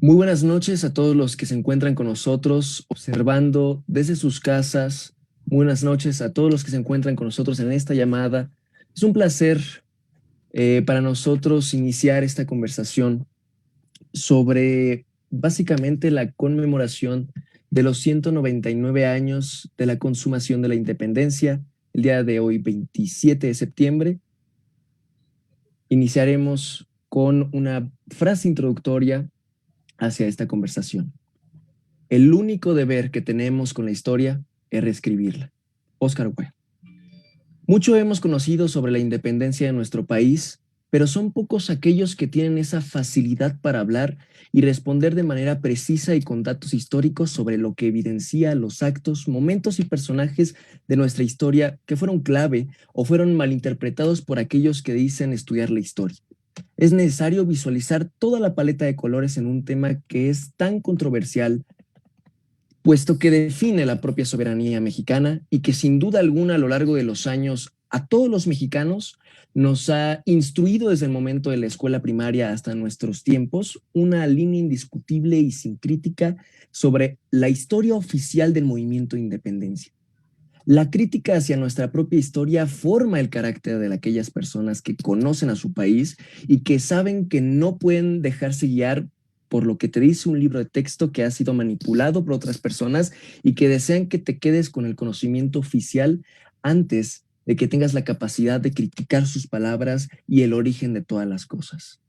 Muy buenas noches a todos los que se encuentran con nosotros observando desde sus casas. Buenas noches a todos los que se encuentran con nosotros en esta llamada. Es un placer para nosotros iniciar esta conversación sobre básicamente la conmemoración de los 199 años de la consumación de la independencia. El día de hoy, 27 de septiembre, iniciaremos con una frase introductoria hacia esta conversación. El único deber que tenemos con la historia es reescribirla. Oscar Wilde. Mucho hemos conocido sobre la independencia de nuestro país, pero son pocos aquellos que tienen esa facilidad para hablar y responder de manera precisa y con datos históricos sobre lo que evidencia los actos, momentos y personajes de nuestra historia que fueron clave o fueron malinterpretados por aquellos que dicen estudiar la historia. Es necesario visualizar toda la paleta de colores en un tema que es tan controversial, puesto que define la propia soberanía mexicana y que sin duda alguna a lo largo de los años a todos los mexicanos nos ha instruido desde el momento de la escuela primaria hasta nuestros tiempos una línea indiscutible y sin crítica sobre la historia oficial del movimiento de independencia. La crítica hacia nuestra propia historia forma el carácter de aquellas personas que conocen a su país y que saben que no pueden dejarse guiar por lo que te dice un libro de texto que ha sido manipulado por otras personas y que desean que te quedes con el conocimiento oficial antes de que tengas la capacidad de criticar sus palabras y el origen de todas las cosas.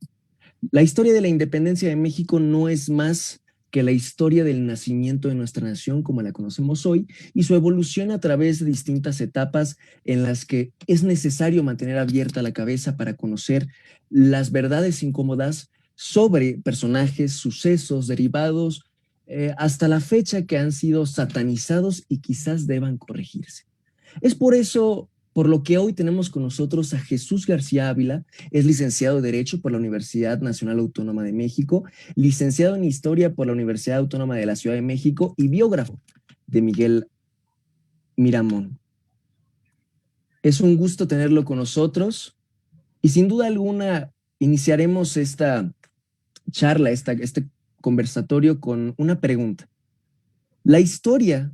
La historia de la independencia de México no es más que la historia del nacimiento de nuestra nación como la conocemos hoy y su evolución a través de distintas etapas en las que es necesario mantener abierta la cabeza para conocer las verdades incómodas sobre personajes, sucesos, derivados, hasta la fecha que han sido satanizados y quizás deban corregirse. Es por eso por lo que hoy tenemos con nosotros a Jesús García Ávila. Es licenciado en Derecho por la Universidad Nacional Autónoma de México, licenciado en Historia por la Universidad Autónoma de la Ciudad de México y biógrafo de Miguel Miramón. Es un gusto tenerlo con nosotros y sin duda alguna iniciaremos esta charla, este conversatorio con una pregunta. ¿La historia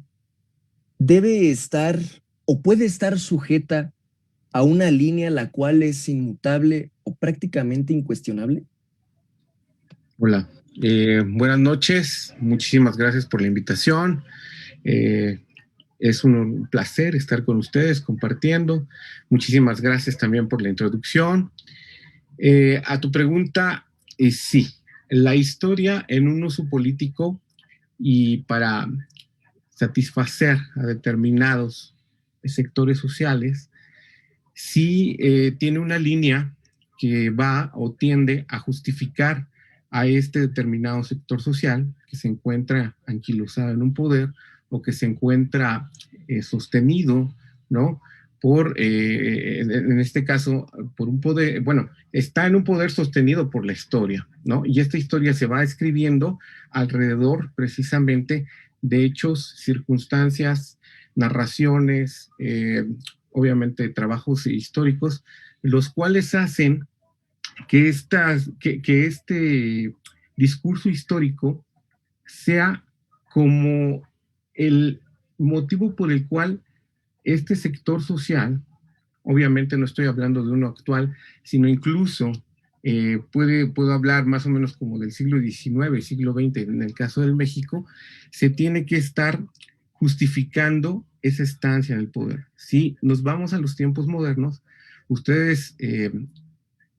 debe estar o puede estar sujeta a una línea la cual es inmutable o prácticamente incuestionable? Hola, buenas noches, muchísimas gracias por la invitación. Es un placer estar con ustedes compartiendo. Muchísimas gracias también por la introducción. A tu pregunta, sí, la historia en un uso político y para satisfacer a determinados sectores sociales, sí tiene una línea que va o tiende a justificar a este determinado sector social que se encuentra anquilosado en un poder o que se encuentra sostenido, ¿no? En este caso, por un poder, bueno, está en un poder sostenido por la historia, ¿no? Y esta historia se va escribiendo alrededor precisamente de hechos, circunstancias, narraciones, obviamente trabajos históricos, los cuales hacen que este discurso histórico sea como el motivo por el cual este sector social, obviamente no estoy hablando de uno actual, sino incluso puedo hablar más o menos como del siglo XIX, siglo XX, en el caso del México, se tiene que estar justificando esa estancia en el poder. Si nos vamos a los tiempos modernos, ustedes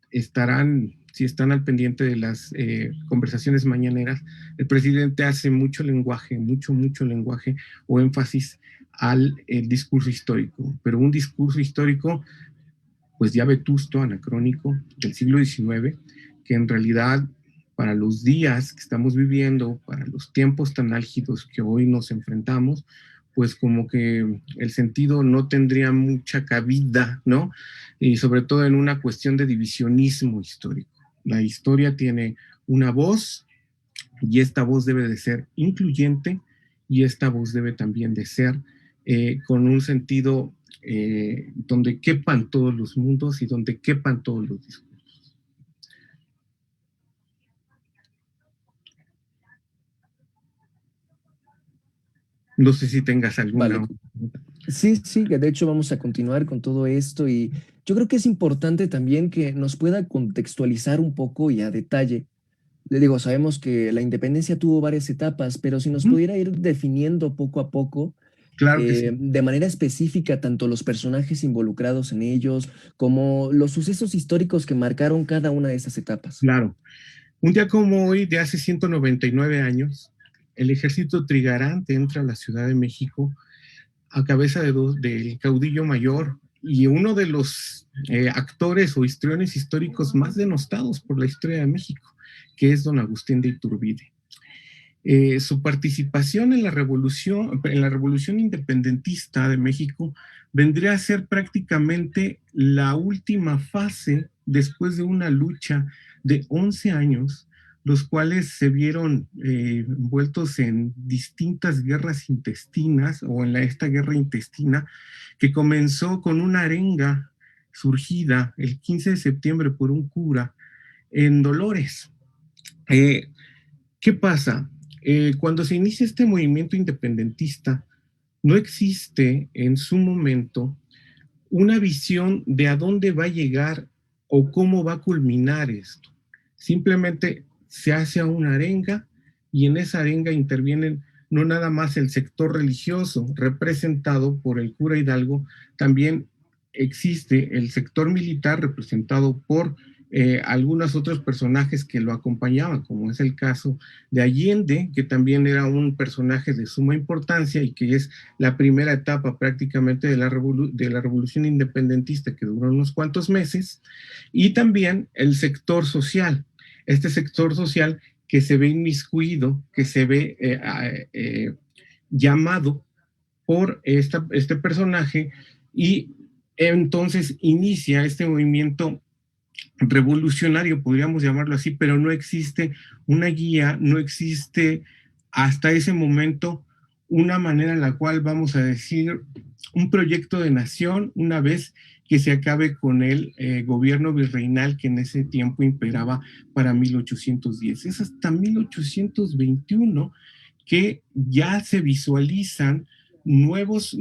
estarán, si están al pendiente de las conversaciones mañaneras, el presidente hace mucho lenguaje, mucho lenguaje o énfasis al discurso histórico, pero un discurso histórico pues ya vetusto, anacrónico, del siglo XIX, que en realidad para los días que estamos viviendo, para los tiempos tan álgidos que hoy nos enfrentamos, pues como que el sentido no tendría mucha cabida, ¿no? Y sobre todo en una cuestión de divisionismo histórico. La historia tiene una voz y esta voz debe de ser incluyente y esta voz debe también de ser con un sentido donde quepan todos los mundos y donde quepan todos los discursos. No sé si tengas Vale. alguna. Sí, sí, que de hecho vamos a continuar con todo esto y yo creo que es importante también que nos pueda contextualizar un poco y a detalle. Le digo, sabemos que la independencia tuvo varias etapas, pero si nos pudiera ir definiendo poco a poco, Claro que sí. de manera específica, tanto los personajes involucrados en ellos como los sucesos históricos que marcaron cada una de esas etapas. Claro. Un día como hoy, de hace 199 años, el ejército trigarante entra a la Ciudad de México a cabeza del caudillo mayor y uno de los actores o histriones históricos más denostados por la historia de México, que es don Agustín de Iturbide. Su participación en la revolución independentista de México vendría a ser prácticamente la última fase después de una lucha de 11 años, los cuales se vieron envueltos en distintas guerras intestinas o en esta guerra intestina que comenzó con una arenga surgida el 15 de septiembre por un cura en Dolores. ¿Qué pasa? Cuando se inicia este movimiento independentista, no existe en su momento una visión de a dónde va a llegar o cómo va a culminar esto. Simplemente se hace una arenga y en esa arenga intervienen no nada más el sector religioso representado por el cura Hidalgo, también existe el sector militar representado por algunos otros personajes que lo acompañaban, como es el caso de Allende, que también era un personaje de suma importancia y que es la primera etapa prácticamente de la revolución independentista que duró unos cuantos meses, y también el sector social, este sector social que se ve inmiscuido, que se ve llamado por este personaje y entonces inicia este movimiento revolucionario, podríamos llamarlo así, pero no existe una guía, no existe hasta ese momento una manera en la cual vamos a decir un proyecto de nación una vez que se acabe con el gobierno virreinal que en ese tiempo imperaba para 1810. Es hasta 1821 que ya se visualizan nuevos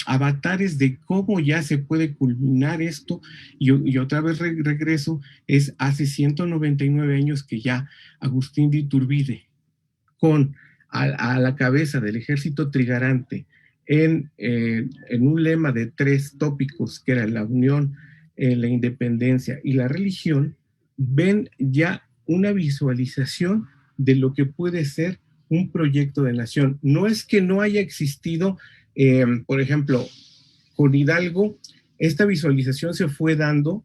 avatares de cómo ya se puede culminar esto y otra vez regreso, es hace 199 años que ya Agustín de Iturbide con a la cabeza del ejército trigarante en un lema de 3 tópicos que era la unión, la independencia y la religión, ven ya una visualización de lo que puede ser un proyecto de nación. No es que no haya existido, por ejemplo, con Hidalgo, esta visualización se fue dando,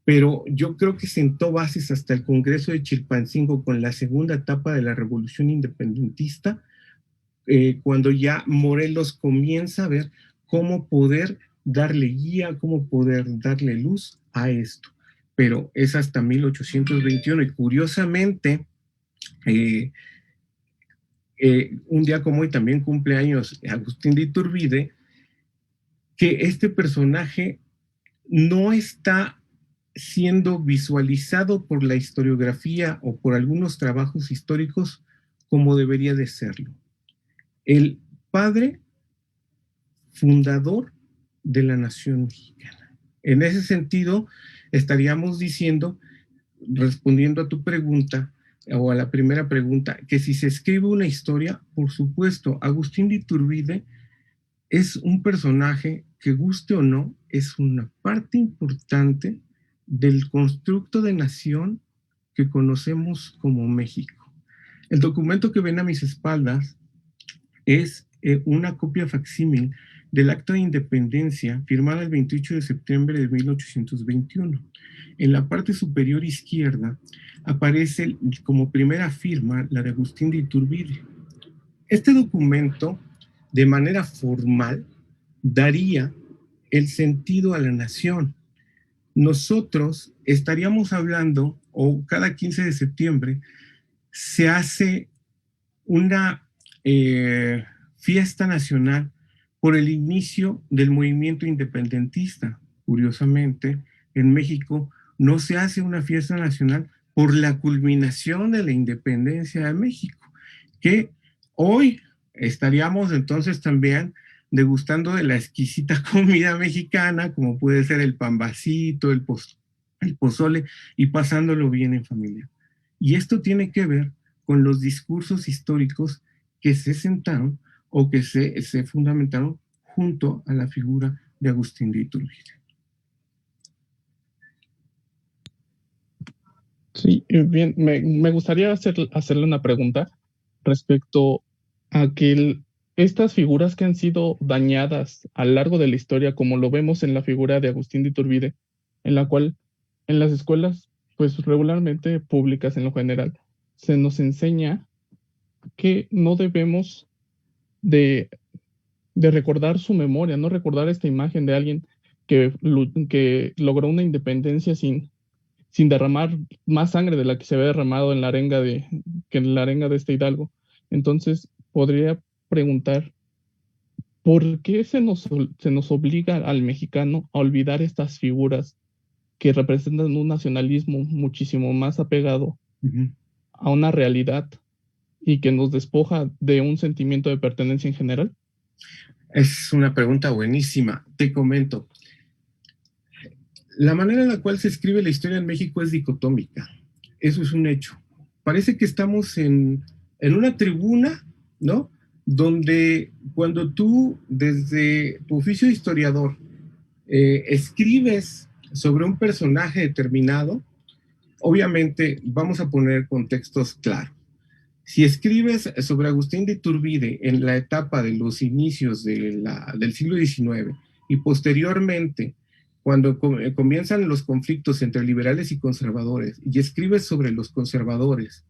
pero yo creo que sentó bases hasta el Congreso de Chilpancingo con la segunda etapa de la Revolución Independentista, cuando ya Morelos comienza a ver cómo poder darle guía, cómo poder darle luz a esto. Pero es hasta 1821 y curiosamente, un día como hoy también cumple años Agustín de Iturbide, que este personaje no está siendo visualizado por la historiografía o por algunos trabajos históricos como debería de serlo. El padre fundador de la nación mexicana. En ese sentido, estaríamos diciendo, respondiendo a tu pregunta, o a la primera pregunta, que si se escribe una historia, por supuesto, Agustín de Iturbide es un personaje que, guste o no, es una parte importante del constructo de nación que conocemos como México. El documento que ven a mis espaldas es una copia facsímil del Acta de Independencia firmada el 28 de septiembre de 1821. En la parte superior izquierda aparece como primera firma la de Agustín de Iturbide. Este documento de manera formal daría el sentido a la nación. Nosotros estaríamos hablando, o cada 15 de septiembre se hace una fiesta nacional por el inicio del movimiento independentista. Curiosamente, en México no se hace una fiesta nacional por la culminación de la independencia de México, que hoy estaríamos entonces también degustando de la exquisita comida mexicana, como puede ser el pambacito, el pozole, y pasándolo bien en familia. Y esto tiene que ver con los discursos históricos que se sentaron o que se fundamentaron junto a la figura de Agustín de Iturbide. Sí, bien, me gustaría hacerle una pregunta respecto a que estas figuras que han sido dañadas a lo largo de la historia, como lo vemos en la figura de Agustín de Iturbide, en la cual en las escuelas, pues regularmente públicas en lo general, se nos enseña que no debemos de, de recordar su memoria, no recordar esta imagen de alguien que logró una independencia sin derramar más sangre de la que se había derramado que en la arenga de este Hidalgo. Entonces, podría preguntar, ¿por qué se nos obliga al mexicano a olvidar estas figuras que representan un nacionalismo muchísimo más apegado a una realidad y que nos despoja de un sentimiento de pertenencia en general? Es una pregunta buenísima. Te comento. La manera en la cual se escribe la historia en México es dicotómica. Eso es un hecho. Parece que estamos en una tribuna, ¿no? Donde cuando tú, desde tu oficio de historiador, escribes sobre un personaje determinado, obviamente vamos a poner contextos claros. Si escribes sobre Agustín de Iturbide en la etapa de los inicios del siglo XIX y posteriormente, cuando comienzan los conflictos entre liberales y conservadores, y escribes sobre los conservadores,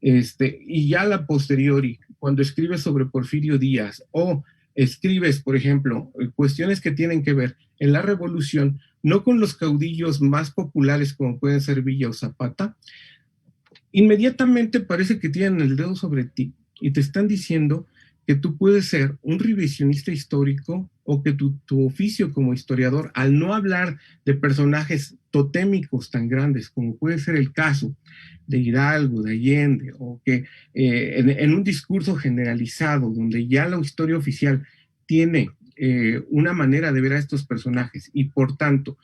y ya la posteriori, cuando escribes sobre Porfirio Díaz o escribes, por ejemplo, cuestiones que tienen que ver en la revolución, no con los caudillos más populares como pueden ser Villa o Zapata, inmediatamente parece que tienen el dedo sobre ti y te están diciendo que tú puedes ser un revisionista histórico o que tu oficio como historiador, al no hablar de personajes totémicos tan grandes como puede ser el caso de Hidalgo, de Allende, o que en un discurso generalizado donde ya la historia oficial tiene una manera de ver a estos personajes y por tanto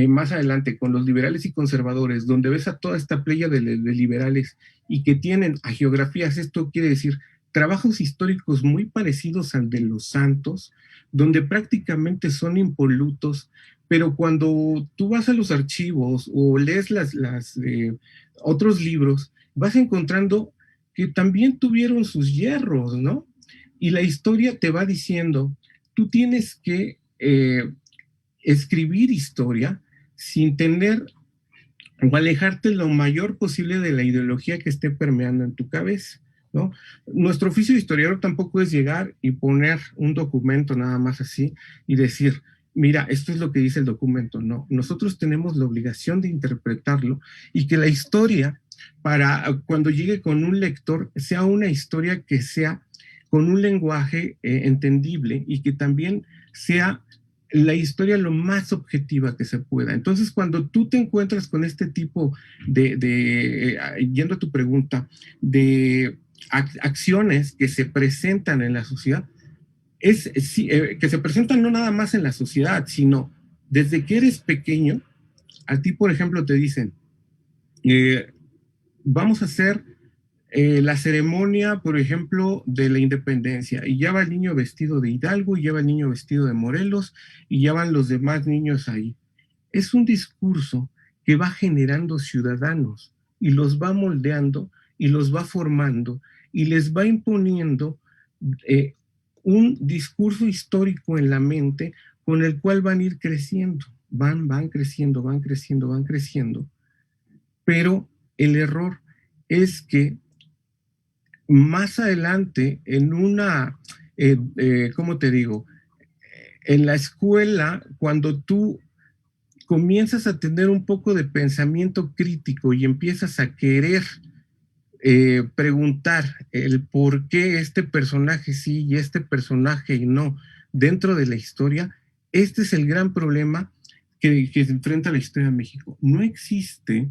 más adelante con los liberales y conservadores, donde ves a toda esta playa de liberales y que tienen hagiografías, esto quiere decir trabajos históricos muy parecidos al de los santos, donde prácticamente son impolutos, pero cuando tú vas a los archivos o lees otros libros, vas encontrando que también tuvieron sus hierros, ¿no? Y la historia te va diciendo, tú tienes que escribir historia sin tener o alejarte lo mayor posible de la ideología que esté permeando en tu cabeza, ¿no? Nuestro oficio de historiador tampoco es llegar y poner un documento nada más así y decir, mira, esto es lo que dice el documento. No, nosotros tenemos la obligación de interpretarlo y que la historia, para cuando llegue con un lector, sea una historia que sea con un lenguaje entendible y que también sea la historia lo más objetiva que se pueda. Entonces, cuando tú te encuentras con este tipo yendo a tu pregunta, de acciones que se presentan en la sociedad, que se presentan no nada más en la sociedad, sino desde que eres pequeño, a ti, por ejemplo, te dicen, vamos a hacer la ceremonia, por ejemplo, de la independencia, y ya va el niño vestido de Hidalgo, y ya va el niño vestido de Morelos, y ya van los demás niños ahí. Es un discurso que va generando ciudadanos y los va moldeando y los va formando y les va imponiendo un discurso histórico en la mente con el cual van a ir creciendo, van creciendo, van creciendo, van creciendo. Pero el error es que más adelante, en una ¿cómo te digo? En la escuela, cuando tú comienzas a tener un poco de pensamiento crítico y empiezas a querer preguntar el por qué este personaje sí y este personaje no dentro de la historia, este es el gran problema que se enfrenta la historia de México. No existe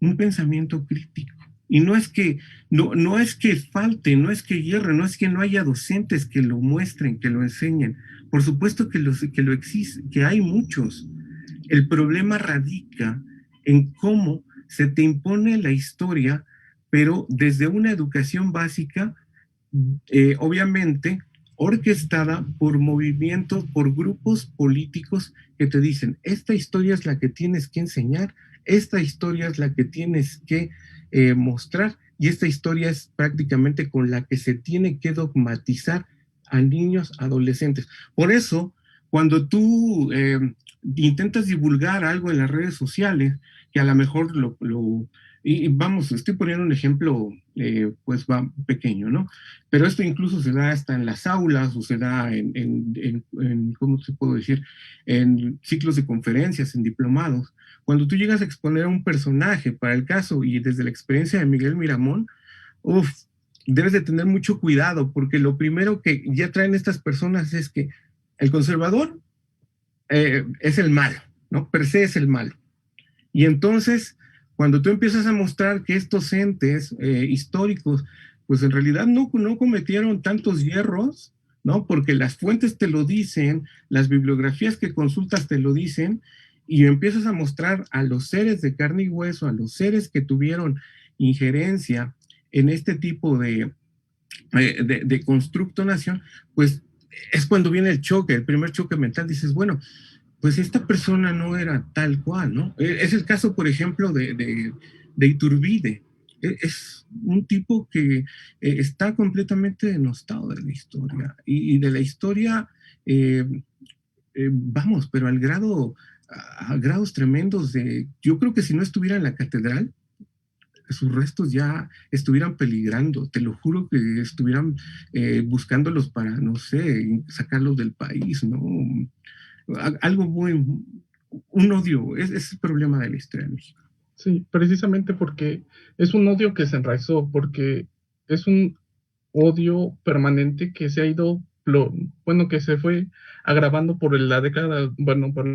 un pensamiento crítico. Y no es que falte, no es que hierre, no es que no haya docentes que lo muestren, que lo enseñen. Por supuesto que lo existe, que hay muchos. El problema radica en cómo se te impone la historia, pero desde una educación básica, obviamente orquestada por movimientos, por grupos políticos que te dicen, esta historia es la que tienes que enseñar, esta historia es la que tienes que mostrar y esta historia es prácticamente con la que se tiene que dogmatizar a niños, adolescentes. Por eso, cuando tú intentas divulgar algo en las redes sociales, que a lo mejor y vamos, estoy poniendo un ejemplo pues va pequeño, ¿no? Pero esto incluso se da hasta en las aulas o se da ¿cómo se puedo decir? En ciclos de conferencias, en diplomados. Cuando tú llegas a exponer a un personaje, para el caso y desde la experiencia de Miguel Miramón, uff, debes de tener mucho cuidado porque lo primero que ya traen estas personas es que el conservador es el malo, ¿no? Per se es el malo. Y entonces, cuando tú empiezas a mostrar que estos entes históricos, pues en realidad no cometieron tantos hierros, ¿no? Porque las fuentes te lo dicen, las bibliografías que consultas te lo dicen, y empiezas a mostrar a los seres de carne y hueso, a los seres que tuvieron injerencia en este tipo de constructo nación, pues es cuando viene el choque, el primer choque mental, dices, bueno, pues esta persona no era tal cual, ¿no? Es el caso, por ejemplo, de Iturbide. Es un tipo que está completamente denostado de la historia y de la historia, eh, vamos, pero a grados tremendos yo creo que si no estuviera en la catedral, sus restos ya estuvieran peligrando, te lo juro que estuvieran buscándolos para, no sé, sacarlos del país, ¿no? Algo muy, un odio, es el problema de la historia de México. Sí, precisamente porque es un odio que se enraizó, porque es un odio permanente que se ha ido, bueno, que se fue agravando por la década, bueno, por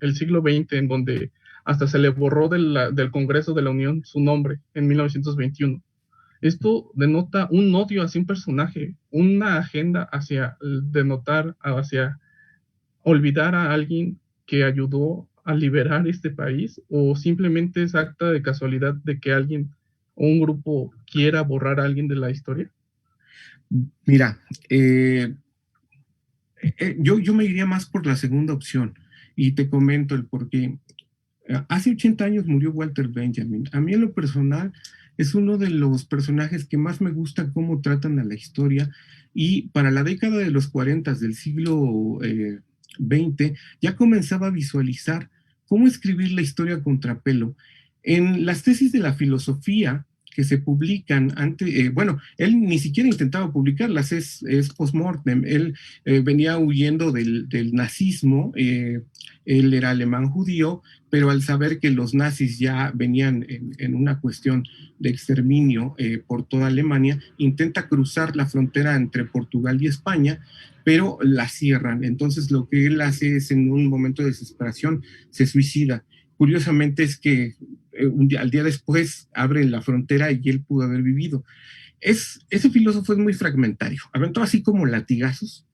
el siglo XX, en donde hasta se le borró del Congreso de la Unión su nombre en 1921. Esto denota un odio hacia un personaje, una agenda hacia denotar, hacia olvidar a alguien que ayudó a liberar este país, o simplemente es acta de casualidad de que alguien o un grupo quiera borrar a alguien de la historia. Mira, yo me iría más por la segunda opción y te comento el por qué. Hace 80 años murió Walter Benjamin. A mí en lo personal es uno de los personajes que más me gusta cómo tratan a la historia y para la década de los 40 del siglo XX ya comenzaba a visualizar cómo escribir la historia a contrapelo. En las tesis de la filosofía que se publican bueno, él ni siquiera intentaba publicarlas, es post-mortem, él venía huyendo del nazismo, él era alemán judío, pero al saber que los nazis ya venían en una cuestión de exterminio por toda Alemania, intenta cruzar la frontera entre Portugal y España, pero la cierran. Entonces lo que él hace es, en un momento de desesperación, se suicida. Curiosamente es que al día después abren la frontera y él pudo haber vivido. Ese filósofo es muy fragmentario, aventó así como latigazos,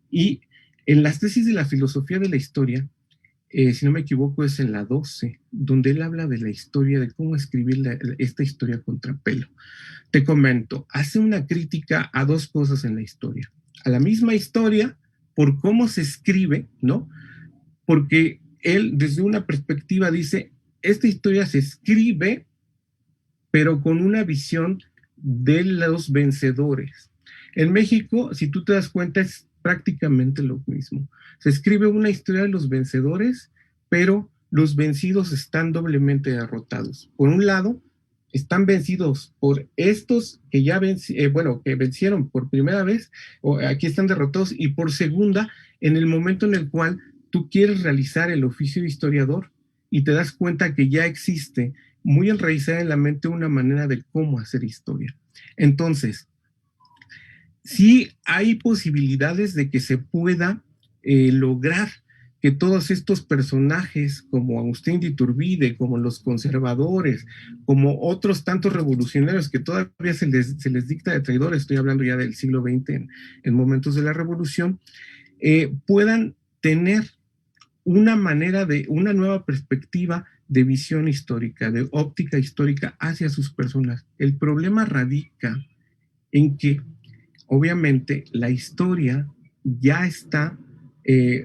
y en las tesis de la filosofía de la historia, si no me equivoco, es en la 12, donde él habla de la historia, de cómo escribir esta historia contrapelo. Te comento, hace una crítica a dos cosas en la historia. A la misma historia, por cómo se escribe, ¿no? Porque él, desde una perspectiva, dice, esta historia se escribe, pero con una visión de los vencedores. En México, si tú te das cuenta, es prácticamente lo mismo. Se escribe una historia de los vencedores, pero los vencidos están doblemente derrotados. Por un lado, están vencidos por estos que ya que vencieron por primera vez, o aquí están derrotados, y por segunda, en el momento en el cual tú quieres realizar el oficio de historiador y te das cuenta que ya existe muy enraizada en la mente una manera de cómo hacer historia. Entonces, sí hay posibilidades de que se pueda lograr que todos estos personajes como Agustín de Iturbide, como los conservadores, como otros tantos revolucionarios que todavía se les dicta de traidores, estoy hablando ya del siglo XX en momentos de la revolución, puedan tener una manera una nueva perspectiva de visión histórica, de óptica histórica hacia sus personas. El problema radica en que obviamente la historia ya está,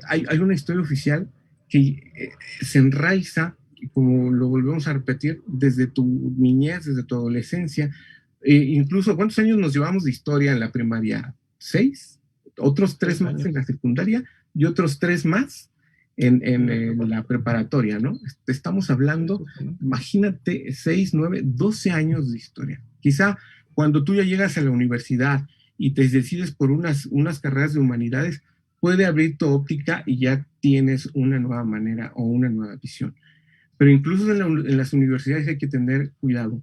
hay una historia oficial que se enraiza, como lo volvemos a repetir, desde tu niñez, desde tu adolescencia, incluso ¿cuántos años nos llevamos de historia en la primaria? ¿6? Otros 3 más en la secundaria y otros 3 más en la preparatoria, ¿no? Estamos hablando, imagínate, 6, 9, 12 años de historia. Quizá cuando tú ya llegas a la universidad y te decides por unas carreras de humanidades, puede abrir tu óptica y ya tienes una nueva manera o una nueva visión. Pero incluso en las universidades hay que tener cuidado,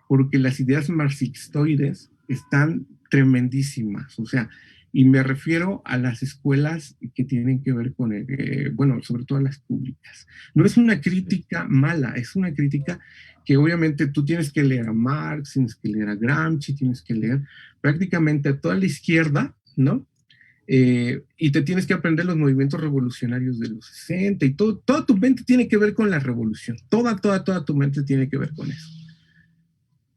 porque las ideas marxistoides están tremendísimas. O sea, y me refiero a las escuelas que tienen que ver con, bueno, sobre todo a las públicas. No es una crítica mala, es una crítica que obviamente tú tienes que leer a Marx, tienes que leer a Gramsci, tienes que leer prácticamente a toda la izquierda, ¿no? Y te tienes que aprender los movimientos revolucionarios de los 60 y toda tu mente tiene que ver con la revolución, toda tu mente tiene que ver con eso.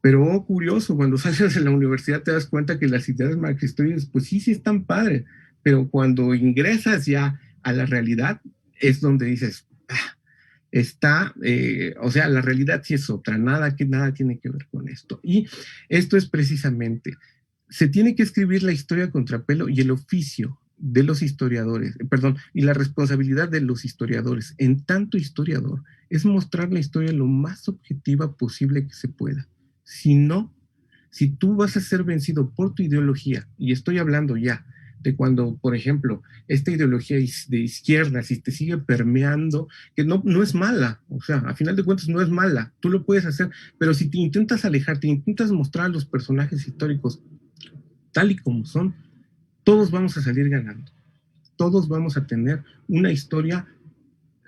Pero oh, curioso, cuando sales de la universidad te das cuenta que las ideas marxistoides, pues sí están padres, pero cuando ingresas ya a la realidad es donde dices, o sea, la realidad sí es otra, nada tiene que ver con esto. Y esto es precisamente, se tiene que escribir la historia a contrapelo y el oficio de los historiadores, perdón, y la responsabilidad de los historiadores, en tanto historiador, es mostrar la historia lo más objetiva posible que se pueda. Si no, si tú vas a ser vencido por tu ideología, y estoy hablando ya de cuando, por ejemplo, esta ideología de izquierda, si te sigue permeando, que no es mala, o sea, a final de cuentas no es mala, tú lo puedes hacer, pero si te intentas alejar, te intentas mostrar a los personajes históricos tal y como son, todos vamos a salir ganando, todos vamos a tener una historia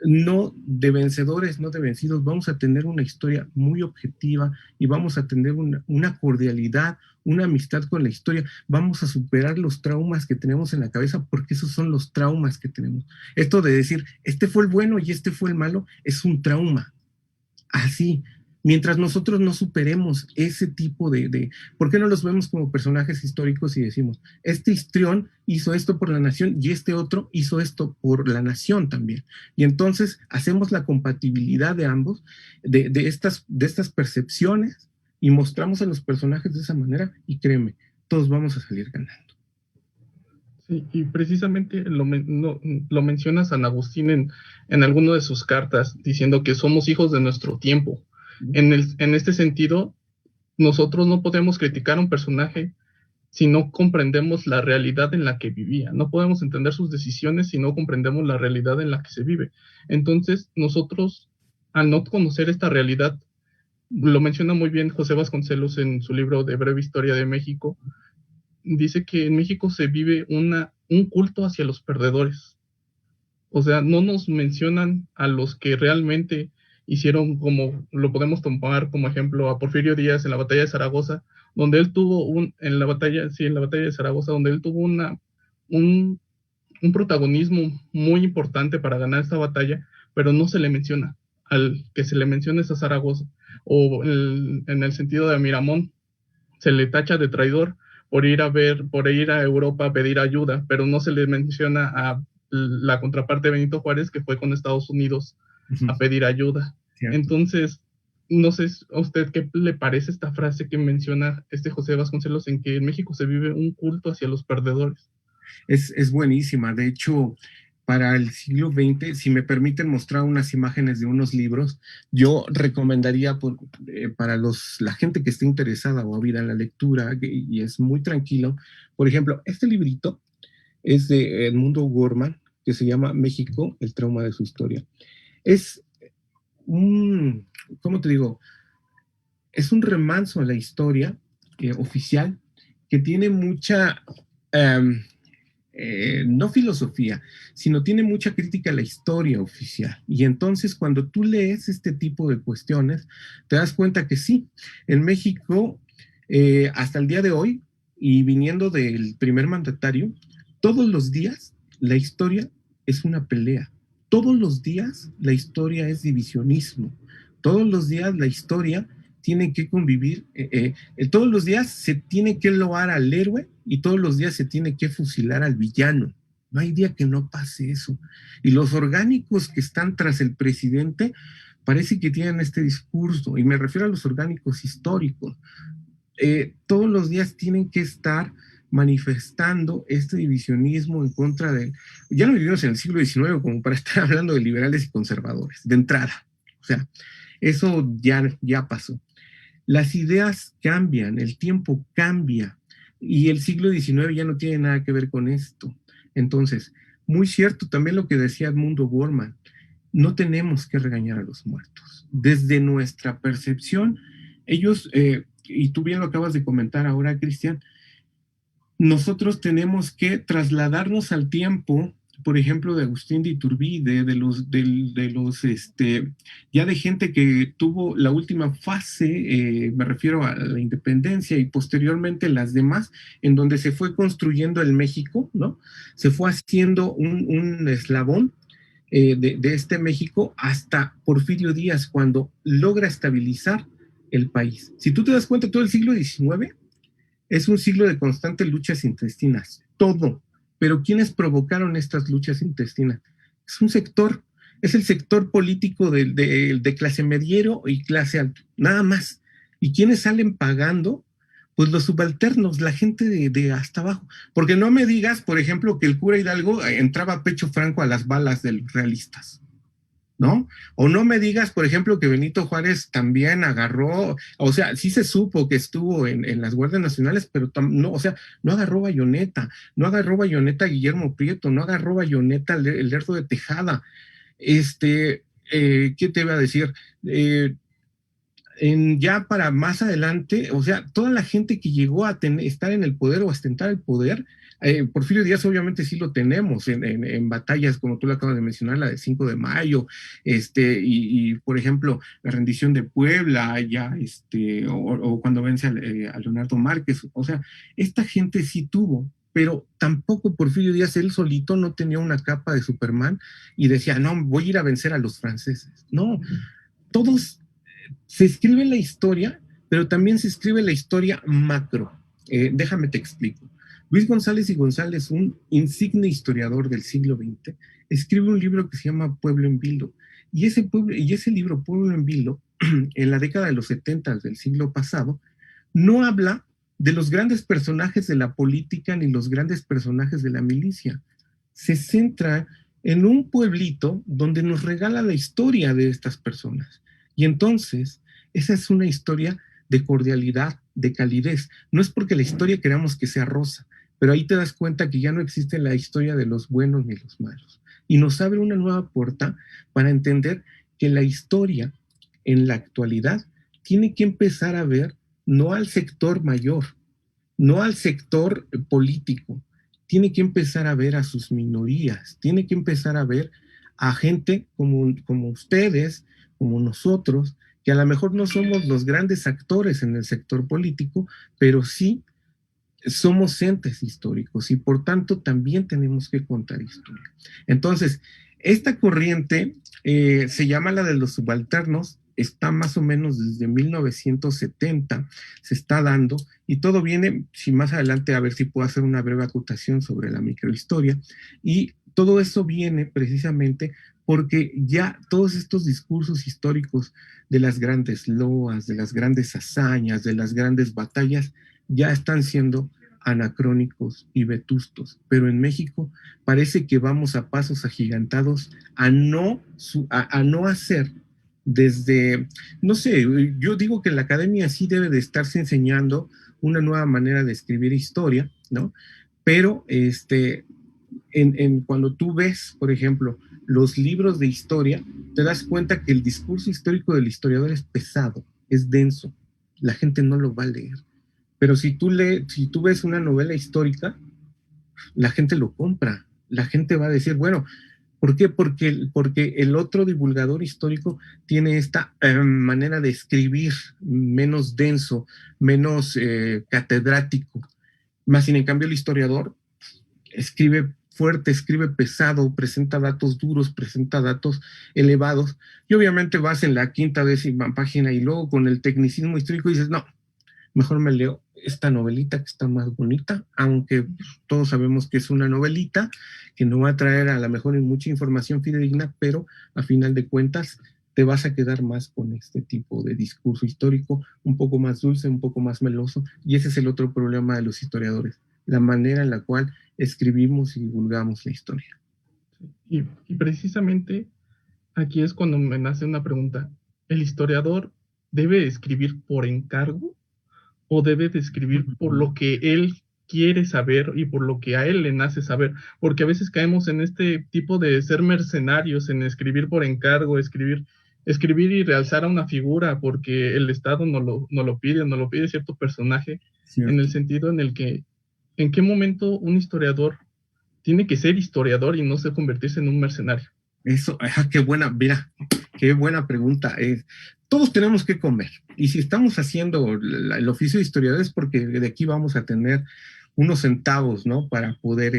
no de vencedores, no de vencidos, vamos a tener una historia muy objetiva y vamos a tener una cordialidad, una amistad con la historia, vamos a superar los traumas que tenemos en la cabeza, porque esos son los traumas que tenemos. Esto de decir, este fue el bueno y este fue el malo, es un trauma. Así, mientras nosotros no superemos ese tipo ¿por qué no los vemos como personajes históricos y decimos, este histrión hizo esto por la nación y este otro hizo esto por la nación también? Y entonces hacemos la compatibilidad de ambos, de estas percepciones, y mostramos a los personajes de esa manera, y créeme, todos vamos a salir ganando. Sí, y precisamente lo menciona San Agustín en alguna de sus cartas, diciendo que somos hijos de nuestro tiempo. En este sentido, nosotros no podemos criticar a un personaje si no comprendemos la realidad en la que vivía. No podemos entender sus decisiones si no comprendemos la realidad en la que se vive. Entonces, nosotros, al no conocer esta realidad, lo menciona muy bien José Vasconcelos en su libro de Breve Historia de México, dice que en México se vive un culto hacia los perdedores. O sea, no nos mencionan a los que realmente hicieron, como lo podemos tomar como ejemplo a Porfirio Díaz en la batalla de Zaragoza, donde él tuvo en la batalla de Zaragoza, donde él tuvo un protagonismo muy importante para ganar esta batalla, pero no se le menciona. Al que se le menciona es a Zaragoza, o en el sentido de Miramón, se le tacha de traidor por ir a Europa a pedir ayuda, pero no se le menciona a la contraparte de Benito Juárez, que fue con Estados Unidos a pedir ayuda. Cierto. Entonces, no sé a usted qué le parece esta frase que menciona José Vasconcelos, en que en México se vive un culto hacia los perdedores. Es buenísima. De hecho, para el siglo XX, si me permiten mostrar unas imágenes de unos libros, yo recomendaría para la gente que esté interesada o ávida en la lectura, y es muy tranquilo, por ejemplo, este librito es de Edmundo Gorman, que se llama México, el trauma de su historia. Es un, ¿cómo te digo? Es un remanso a la historia oficial que tiene mucha... no filosofía, sino tiene mucha crítica a la historia oficial. Y entonces cuando tú lees este tipo de cuestiones, te das cuenta que sí, en México, hasta el día de hoy, y viniendo del primer mandatario, todos los días la historia es una pelea. Todos los días la historia es divisionismo. Todos los días la historia tiene que convivir, todos los días se tiene que loar al héroe y todos los días se tiene que fusilar al villano. No hay día que no pase eso. Y los orgánicos que están tras el presidente parece que tienen este discurso, y me refiero a los orgánicos históricos. Todos los días tienen que estar manifestando este divisionismo en contra de... Ya no vivimos en el siglo XIX como para estar hablando de liberales y conservadores, de entrada. O sea, eso ya pasó. Las ideas cambian, el tiempo cambia, y el siglo XIX ya no tiene nada que ver con esto. Entonces, muy cierto también lo que decía Edmundo Gorman, no tenemos que regañar a los muertos. Desde nuestra percepción, ellos, y tú bien lo acabas de comentar ahora, Cristian, nosotros tenemos que trasladarnos al tiempo, por ejemplo, de Agustín de Iturbide, ya de gente que tuvo la última fase, me refiero a la independencia y posteriormente las demás, en donde se fue construyendo el México, ¿no? Se fue haciendo un eslabón de este México hasta Porfirio Díaz, cuando logra estabilizar el país. Si tú te das cuenta, todo el siglo XIX es un siglo de constantes luchas intestinas, todo. Pero ¿quiénes provocaron estas luchas intestinas? Es un sector, es el sector político de clase mediero y clase alta, nada más. ¿Y quiénes salen pagando? Pues los subalternos, la gente de hasta abajo. Porque no me digas, por ejemplo, que el cura Hidalgo entraba a pecho franco a las balas de los realistas, ¿no? O no me digas, por ejemplo, que Benito Juárez también agarró, o sea, sí se supo que estuvo en las Guardias Nacionales, pero no, o sea, no agarró bayoneta a Guillermo Prieto, no agarró bayoneta el Lerdo de Tejada. ¿Qué te iba a decir? Ya para más adelante, o sea, toda la gente que llegó a estar en el poder o a ostentar el poder, Porfirio Díaz obviamente sí lo tenemos en batallas, como tú lo acabas de mencionar, la de 5 de mayo, y por ejemplo, la rendición de Puebla, ya, o cuando vence a Leonardo Márquez, o sea, esta gente sí tuvo, pero tampoco Porfirio Díaz, él solito no tenía una capa de Superman y decía, no, voy a ir a vencer a los franceses. No, todos se escribe la historia, pero también se escribe la historia macro. Déjame te explico. Luis González y González, un insigne historiador del siglo XX, escribe un libro que se llama Pueblo en Vilo. Y ese libro, Pueblo en Vilo, en la década de los 70 del siglo pasado, no habla de los grandes personajes de la política ni los grandes personajes de la milicia. Se centra en un pueblito donde nos regala la historia de estas personas. Y entonces, esa es una historia de cordialidad, de calidez. No es porque la historia queramos que sea rosa, pero ahí te das cuenta que ya no existe la historia de los buenos ni los malos. Y nos abre una nueva puerta para entender que la historia en la actualidad tiene que empezar a ver no al sector mayor, no al sector político, tiene que empezar a ver a sus minorías, tiene que empezar a ver a gente como ustedes, como nosotros, que a lo mejor no somos los grandes actores en el sector político, pero sí somos entes históricos y por tanto también tenemos que contar historia. Entonces, esta corriente se llama la de los subalternos, está más o menos desde 1970, se está dando, y todo viene, si más adelante, a ver si puedo hacer una breve acotación sobre la microhistoria, y todo eso viene precisamente porque ya todos estos discursos históricos de las grandes loas, de las grandes hazañas, de las grandes batallas, ya están siendo anacrónicos y vetustos, pero en México parece que vamos a pasos agigantados a no hacer desde, no sé, yo digo que la academia sí debe de estarse enseñando una nueva manera de escribir historia, ¿no? Pero cuando tú ves, por ejemplo, los libros de historia, te das cuenta que el discurso histórico del historiador es pesado, es denso, la gente no lo va a leer. Pero si tú ves una novela histórica, la gente lo compra, la gente va a decir, bueno, ¿por qué? Porque el otro divulgador histórico tiene esta manera de escribir menos denso, menos catedrático. Más sin en cambio el historiador escribe fuerte, escribe pesado, presenta datos duros, presenta datos elevados, y obviamente vas en la quinta, décima página y luego con el tecnicismo histórico dices, no, mejor me leo esta novelita que está más bonita, aunque todos sabemos que es una novelita, que no va a traer a lo mejor mucha información fidedigna, pero a final de cuentas te vas a quedar más con este tipo de discurso histórico, un poco más dulce, un poco más meloso, y ese es el otro problema de los historiadores, la manera en la cual escribimos y divulgamos la historia. Y precisamente aquí es cuando me nace una pregunta. ¿El historiador debe escribir por encargo o debe de escribir por lo que él quiere saber y por lo que a él le nace saber? Porque a veces caemos en este tipo de ser mercenarios, en escribir por encargo, escribir y realzar a una figura porque el Estado no lo pide cierto personaje, Cierto. en el sentido en el que, ¿en qué momento un historiador tiene que ser historiador y no se convertirse en un mercenario? Eso, qué buena, mira, qué buena pregunta. Todos tenemos que comer, y si estamos haciendo el oficio de historiador es porque de aquí vamos a tener unos centavos, ¿no? Para poder,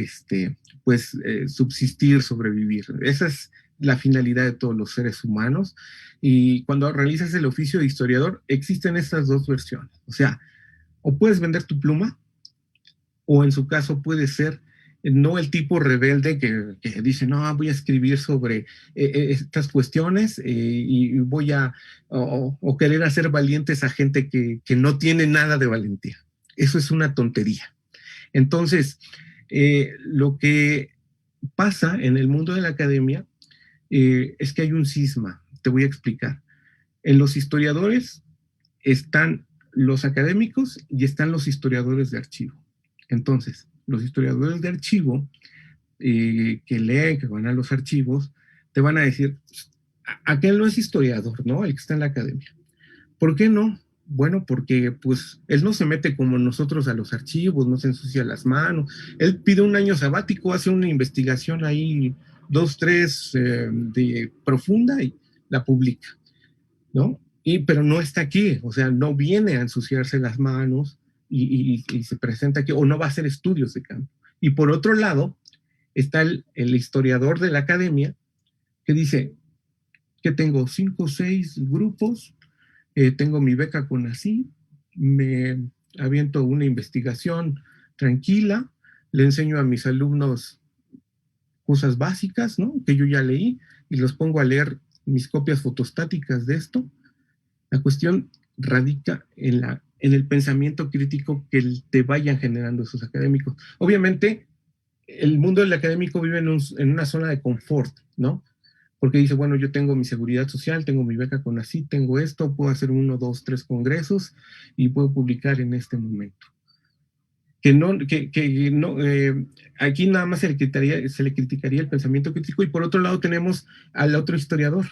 subsistir, sobrevivir. Esa es la finalidad de todos los seres humanos, y cuando realizas el oficio de historiador existen estas dos versiones. O sea, o puedes vender tu pluma, o en su caso puede ser no el tipo rebelde que dice, no, voy a escribir sobre estas cuestiones y voy a, o querer hacer valientes a gente que no tiene nada de valentía. Eso es una tontería. Entonces, lo que pasa en el mundo de la academia es que hay un cisma. Te voy a explicar. En los historiadores están los académicos y están los historiadores de archivo. Entonces, los historiadores de archivo que leen, que van a los archivos, te van a decir, aquel no es historiador, ¿no? El que está en la academia. ¿Por qué no? Bueno, porque pues él no se mete como nosotros a los archivos, no se ensucia las manos. Él pide un año sabático, hace una investigación ahí, 2, 3, de profunda y la publica, ¿no? Pero no está aquí, o sea, no viene a ensuciarse las manos y se presenta aquí, o no va a hacer estudios de campo. Y por otro lado, está el historiador de la academia que dice que tengo 5 o 6 grupos, tengo mi beca CONACYT, me aviento una investigación tranquila, le enseño a mis alumnos cosas básicas, ¿no? Que yo ya leí, y los pongo a leer mis copias fotostáticas de esto. La cuestión radica en el pensamiento crítico que te vayan generando esos académicos. Obviamente, el mundo del académico vive en una zona de confort, ¿no? Porque dice, bueno, yo tengo mi seguridad social, tengo mi beca CONACYT, tengo esto, puedo hacer 1, 2, 3 congresos y puedo publicar en este momento. Aquí nada más se le criticaría el pensamiento crítico, y por otro lado tenemos al otro historiador,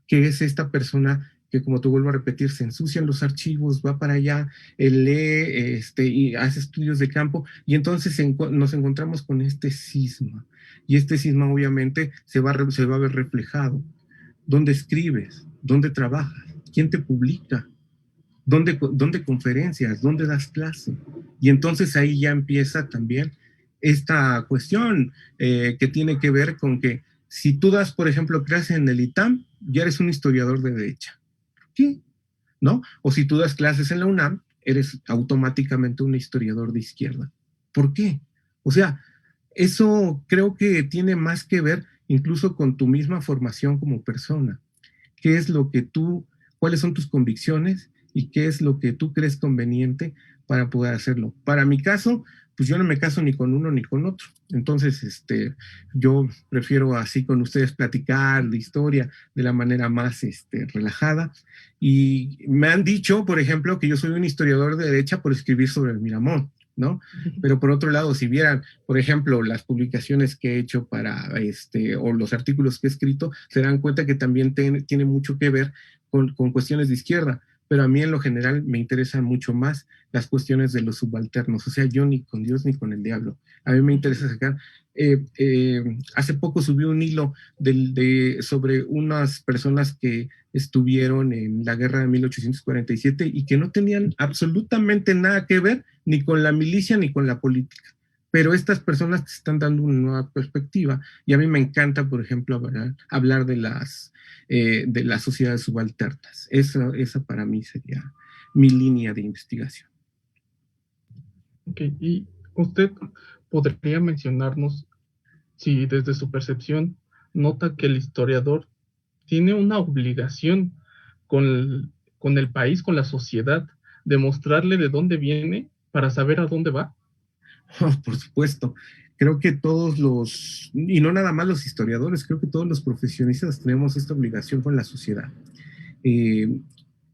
que es esta persona que, como te vuelvo a repetir, se ensucian los archivos, va para allá, lee y hace estudios de campo, y entonces nos encontramos con este cisma, y este cisma obviamente se va a ver reflejado. ¿Dónde escribes? ¿Dónde trabajas? ¿Quién te publica? ¿Dónde conferencias? ¿Dónde das clase? Y entonces ahí ya empieza también esta cuestión que tiene que ver con que si tú das, por ejemplo, clase en el ITAM, ya eres un historiador de derecha. ¿Qué? ¿No? O si tú das clases en la UNAM, eres automáticamente un historiador de izquierda. ¿Por qué? O sea, eso creo que tiene más que ver incluso con tu misma formación como persona. ¿Qué es lo que cuáles son tus convicciones y qué es lo que tú crees conveniente para poder hacerlo. Para mi caso, pues yo no me caso ni con uno ni con otro. Entonces, yo prefiero así con ustedes platicar de historia de la manera más relajada. Y me han dicho, por ejemplo, que yo soy un historiador de derecha por escribir sobre el Miramón, ¿no? Pero por otro lado, si vieran, por ejemplo, las publicaciones que he hecho para, o los artículos que he escrito, se dan cuenta que también tiene mucho que ver con cuestiones de izquierda, pero a mí en lo general me interesan mucho más las cuestiones de los subalternos, o sea, yo ni con Dios ni con el diablo. A mí me interesa sacar. Hace poco subí un hilo sobre unas personas que estuvieron en la guerra de 1847 y que no tenían absolutamente nada que ver ni con la milicia ni con la política. Pero estas personas te están dando una nueva perspectiva y a mí me encanta, por ejemplo, hablar de las sociedades subalternas. Esa para mí sería mi línea de investigación. Ok, y usted podría mencionarnos si desde su percepción nota que el historiador tiene una obligación con el país, con la sociedad, de mostrarle de dónde viene para saber a dónde va. Oh, por supuesto. Creo que y no nada más los historiadores, creo que todos los profesionistas tenemos esta obligación con la sociedad.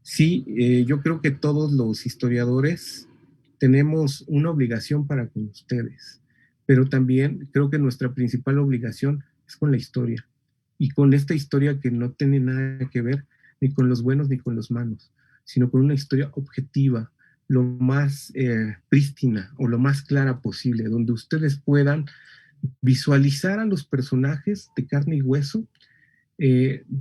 Sí, yo creo que todos los historiadores tenemos una obligación para con ustedes, pero también creo que nuestra principal obligación es con la historia, y con esta historia que no tiene nada que ver ni con los buenos ni con los malos, sino con una historia objetiva, lo más prístina o lo más clara posible, donde ustedes puedan visualizar a los personajes de carne y hueso,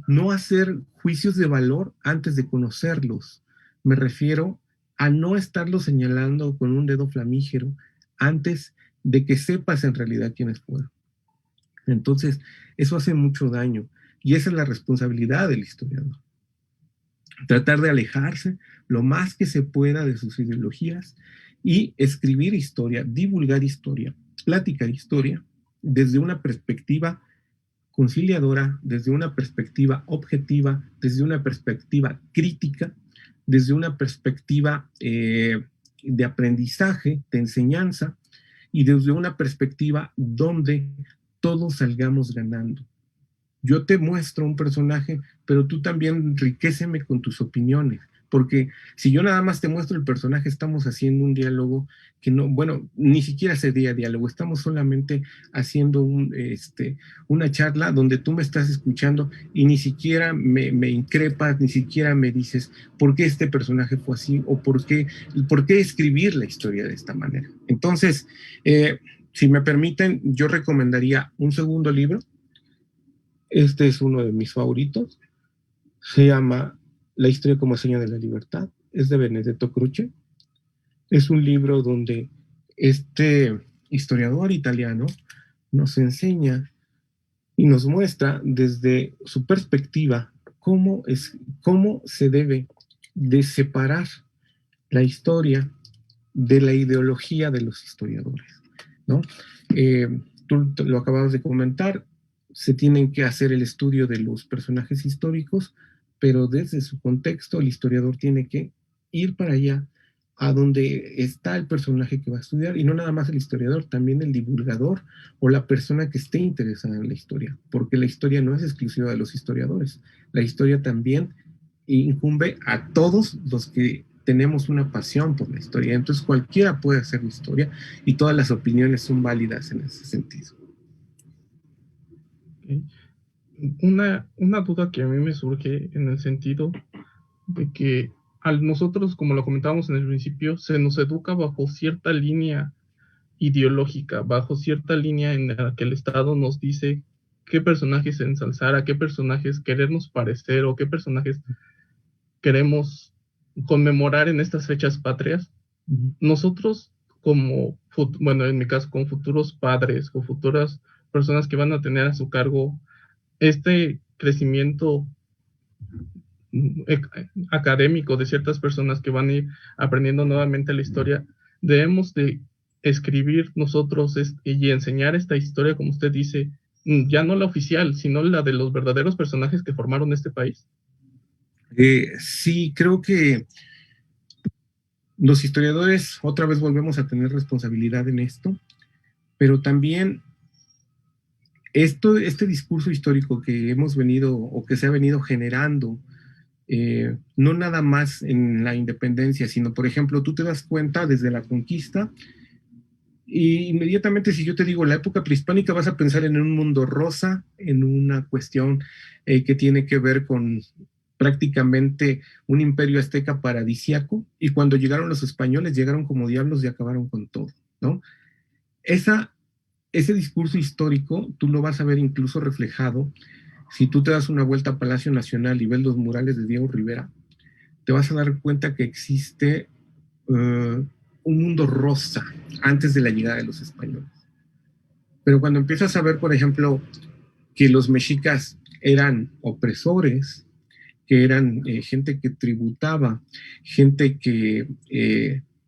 no hacer juicios de valor antes de conocerlos. Me refiero a no estarlos señalando con un dedo flamígero antes de que sepas en realidad quiénes fueron. Entonces, eso hace mucho daño y esa es la responsabilidad del historiador. Tratar de alejarse lo más que se pueda de sus ideologías y escribir historia, divulgar historia, platicar historia desde una perspectiva conciliadora, desde una perspectiva objetiva, desde una perspectiva crítica, desde una perspectiva de aprendizaje, de enseñanza y desde una perspectiva donde todos salgamos ganando. Yo te muestro un personaje, pero tú también enriquéceme con tus opiniones, porque si yo nada más te muestro el personaje, estamos haciendo un diálogo que no, bueno, ni siquiera sería diálogo, estamos solamente haciendo una charla donde tú me estás escuchando y ni siquiera me increpas, ni siquiera me dices por qué este personaje fue así o por qué escribir la historia de esta manera. Entonces, si me permiten, yo recomendaría un segundo libro. Este es uno de mis favoritos. Se llama La historia como seña de la libertad. Es de Benedetto Croce. Es un libro donde este historiador italiano nos enseña y nos muestra desde su perspectiva cómo se debe de separar la historia de la ideología de los historiadores, ¿no? Tú lo acabas de comentar. Se tienen que hacer el estudio de los personajes históricos, pero desde su contexto el historiador tiene que ir para allá, a donde está el personaje que va a estudiar, y no nada más el historiador, también el divulgador o la persona que esté interesada en la historia, porque la historia no es exclusiva de los historiadores, la historia también incumbe a todos los que tenemos una pasión por la historia, entonces cualquiera puede hacer historia y todas las opiniones son válidas en ese sentido. Una duda que a mí me surge en el sentido de que nosotros, como lo comentábamos en el principio, se nos educa bajo cierta línea ideológica, bajo cierta línea en la que el Estado nos dice qué personajes ensalzar, a qué personajes querernos parecer o qué personajes queremos conmemorar en estas fechas patrias. Nosotros bueno, en mi caso, como futuros padres o futuras personas que van a tener a su cargo este crecimiento académico de ciertas personas que van a ir aprendiendo nuevamente la historia, debemos de escribir nosotros y enseñar esta historia, como usted dice, ya no la oficial, sino la de los verdaderos personajes que formaron este país. Sí, creo que Los historiadores otra vez volvemos a tener responsabilidad en esto, pero también este discurso histórico que hemos venido o que se ha venido generando, no nada más en la independencia, sino, por ejemplo, tú te das cuenta desde la conquista, y inmediatamente si yo te digo la época prehispánica, vas a pensar en un mundo rosa, en una cuestión que tiene que ver con prácticamente un imperio azteca paradisiaco, y cuando llegaron los españoles, llegaron como diablos y acabaron con todo, ¿no? Esa, ese discurso histórico tú lo vas a ver incluso reflejado si tú te das una vuelta a Palacio Nacional y ves los murales de Diego Rivera. Te vas a dar cuenta que existe un mundo rosa antes de la llegada de los españoles. Pero cuando empiezas a ver, por ejemplo, que los mexicas eran opresores, que eran gente que tributaba, gente que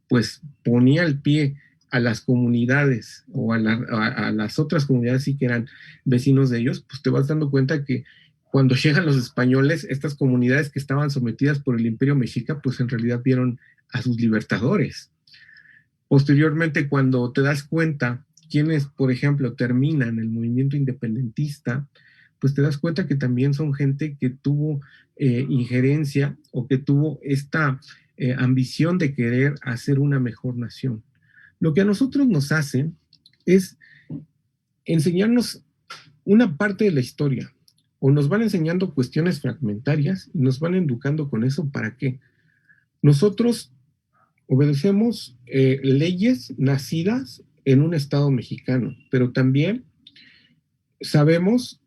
pues ponía el pie a las comunidades o a las otras comunidades sí que eran vecinos de ellos, pues te vas dando cuenta que cuando llegan los españoles, estas comunidades que estaban sometidas por el imperio mexica, pues en realidad vieron a sus libertadores. Posteriormente, cuando te das cuenta quienes, por ejemplo, terminan el movimiento independentista, pues te das cuenta que también son gente que tuvo injerencia o que tuvo esta ambición de querer hacer una mejor nación. Lo que a nosotros nos hace es enseñarnos una parte de la historia, o nos van enseñando cuestiones fragmentarias y nos van educando con eso. ¿Para qué? Nosotros obedecemos leyes nacidas en un estado mexicano, pero también sabemos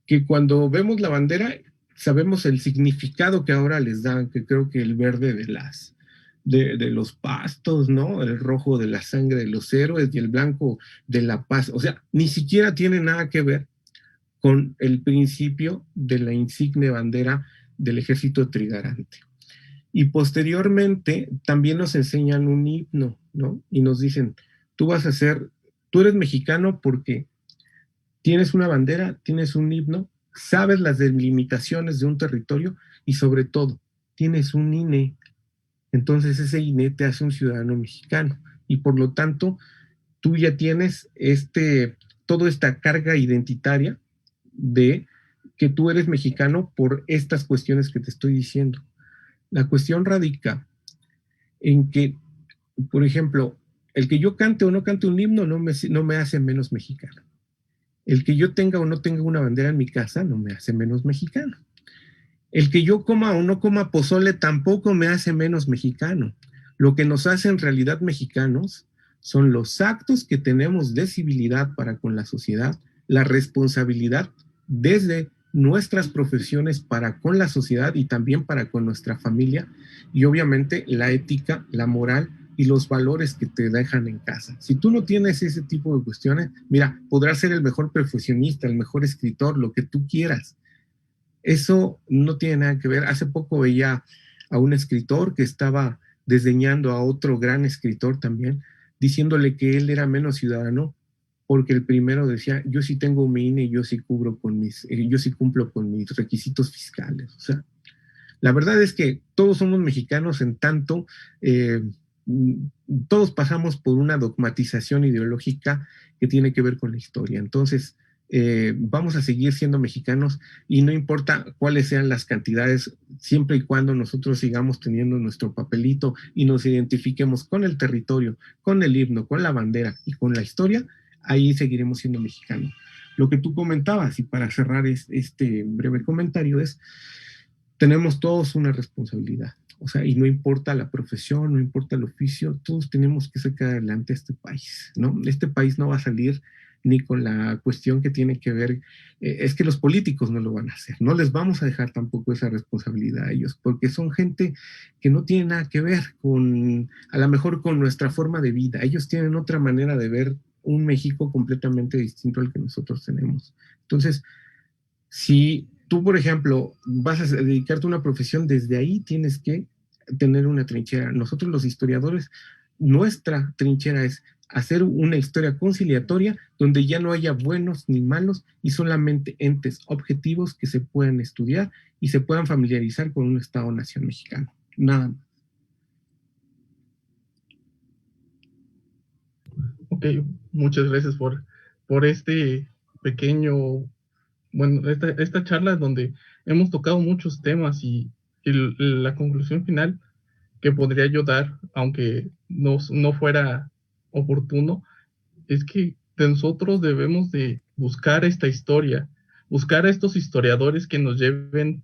que cuando vemos la bandera, sabemos el significado que ahora les dan, que creo que el verde de los pastos, ¿no? El rojo de la sangre de los héroes y el blanco de la paz. O sea, ni siquiera tiene nada que ver con el principio de la insigne bandera del ejército trigarante. Y posteriormente también nos enseñan un himno, ¿no? Y nos dicen, tú eres mexicano porque tienes una bandera, tienes un himno, sabes las delimitaciones de un territorio y sobre todo, tienes un INE. Entonces ese INE te hace un ciudadano mexicano y por lo tanto tú ya tienes toda esta carga identitaria de que tú eres mexicano por estas cuestiones que te estoy diciendo. La cuestión radica en que, por ejemplo, el que yo cante o no cante un himno no me hace menos mexicano. El que yo tenga o no tenga una bandera en mi casa no me hace menos mexicano. El que yo coma o no coma pozole tampoco me hace menos mexicano. Lo que nos hace en realidad mexicanos son los actos que tenemos de civilidad para con la sociedad, la responsabilidad desde nuestras profesiones para con la sociedad y también para con nuestra familia, y obviamente la ética, la moral y los valores que te dejan en casa. Si tú no tienes ese tipo de cuestiones, mira, podrás ser el mejor profesionista, el mejor escritor, lo que tú quieras. Eso no tiene nada que ver. Hace poco veía a un escritor que estaba desdeñando a otro gran escritor también, diciéndole que él era menos ciudadano porque el primero decía, yo sí tengo mi INE y yo sí yo sí cumplo con mis requisitos fiscales. O sea, la verdad es que todos somos mexicanos en tanto todos pasamos por una dogmatización ideológica que tiene que ver con la historia. Entonces, vamos a seguir siendo mexicanos y no importa cuáles sean las cantidades, siempre y cuando nosotros sigamos teniendo nuestro papelito y nos identifiquemos con el territorio, con el himno, con la bandera y con la historia, ahí seguiremos siendo mexicanos. Lo que tú comentabas, y para cerrar este breve comentario, es, tenemos todos una responsabilidad. O sea, y no importa la profesión, no importa el oficio, todos tenemos que sacar adelante este país, ¿no? Este país no va a salir ni con la cuestión que tiene que ver, es que los políticos no lo van a hacer, no les vamos a dejar tampoco esa responsabilidad a ellos, porque son gente que no tiene nada que ver a lo mejor con nuestra forma de vida, ellos tienen otra manera de ver un México completamente distinto al que nosotros tenemos. Entonces, si tú, por ejemplo, vas a dedicarte a una profesión, desde ahí tienes que tener una trinchera. Nosotros los historiadores, nuestra trinchera es hacer una historia conciliatoria donde ya no haya buenos ni malos y solamente entes objetivos que se puedan estudiar y se puedan familiarizar con un Estado-nación mexicano. Nada más. Ok, muchas gracias por este pequeño, bueno, esta charla donde hemos tocado muchos temas y la conclusión final que podría yo dar, aunque no fuera oportuno, es que nosotros debemos de buscar esta historia, buscar a estos historiadores que nos lleven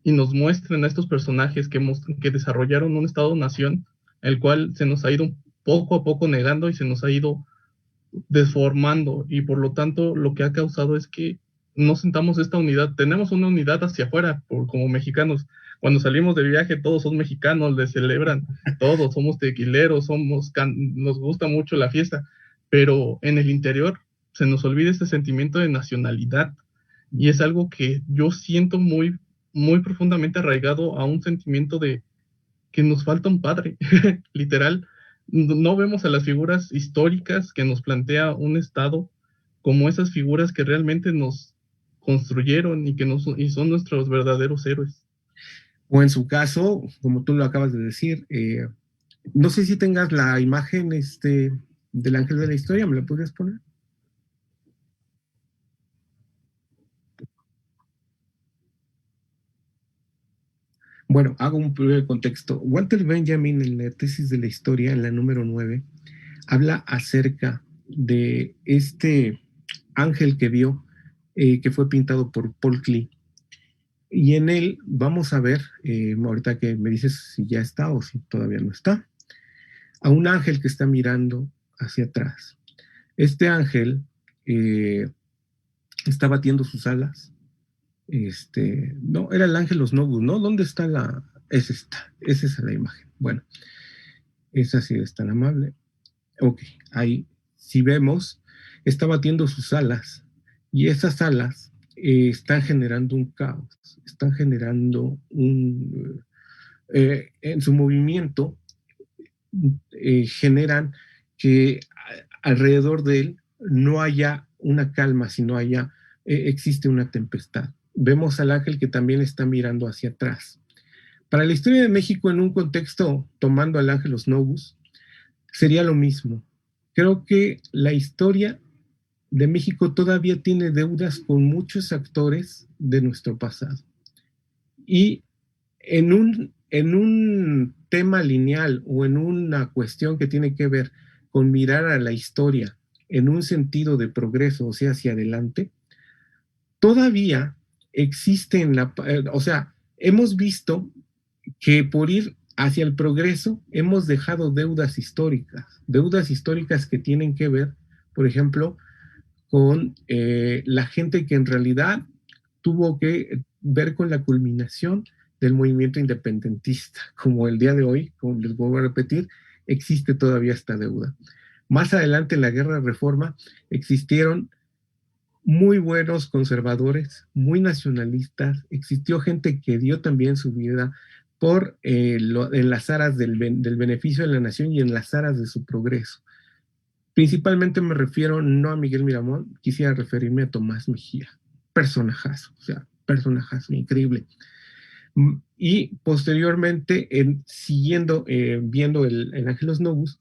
y nos muestren a estos personajes que desarrollaron un Estado-nación, el cual se nos ha ido poco a poco negando y se nos ha ido desformando, y por lo tanto lo que ha causado es que no sentamos esta unidad. Tenemos una unidad hacia afuera como mexicanos. Cuando salimos de viaje todos son mexicanos, les celebran, todos somos tequileros, nos gusta mucho la fiesta, pero en el interior se nos olvida este sentimiento de nacionalidad, y es algo que yo siento muy profundamente arraigado a un sentimiento de que nos falta un padre, literal. No vemos a las figuras históricas que nos plantea un Estado como esas figuras que realmente nos construyeron y son nuestros verdaderos héroes. O en su caso, como tú lo acabas de decir, no sé si tengas la imagen del ángel de la historia, ¿me la podrías poner? Bueno, hago un breve contexto. Walter Benjamin, en la tesis de la historia, en la número 9, habla acerca de este ángel que vio, que fue pintado por Paul Klee. Y en él vamos a ver, ahorita que me dices si ya está o si todavía no está, a un ángel que está mirando hacia atrás. Este ángel está batiendo sus alas. No, era el Ángelus Novus, ¿no? ¿Dónde está la...? Esa es la imagen. Bueno, esa sí es tan amable. Ok, ahí, si vemos, está batiendo sus alas, y esas alas están generando un caos, están generando en su movimiento, generan que alrededor de él no haya una calma, sino existe una tempestad. Vemos al ángel que también está mirando hacia atrás. Para la historia de México, en un contexto tomando al Ángelus Novus, sería lo mismo. Creo que la historia de México todavía tiene deudas con muchos actores de nuestro pasado. Y en un tema lineal o en una cuestión que tiene que ver con mirar a la historia en un sentido de progreso, o sea, hacia adelante, todavía existe o sea, hemos visto que por ir hacia el progreso hemos dejado deudas históricas que tienen que ver, por ejemplo, con la gente que en realidad tuvo que ver con la culminación del movimiento independentista. Como el día de hoy, como les vuelvo a repetir, existe todavía esta deuda. Más adelante en la Guerra de Reforma existieron muy buenos conservadores, muy nacionalistas, existió gente que dio también su vida por en las aras del beneficio de la nación y en las aras de su progreso. Principalmente me refiero no a Miguel Miramón, quisiera referirme a Tomás Mejía, personajazo, o sea, personajazo increíble. Y posteriormente, siguiendo, viendo el Ángelus Novus,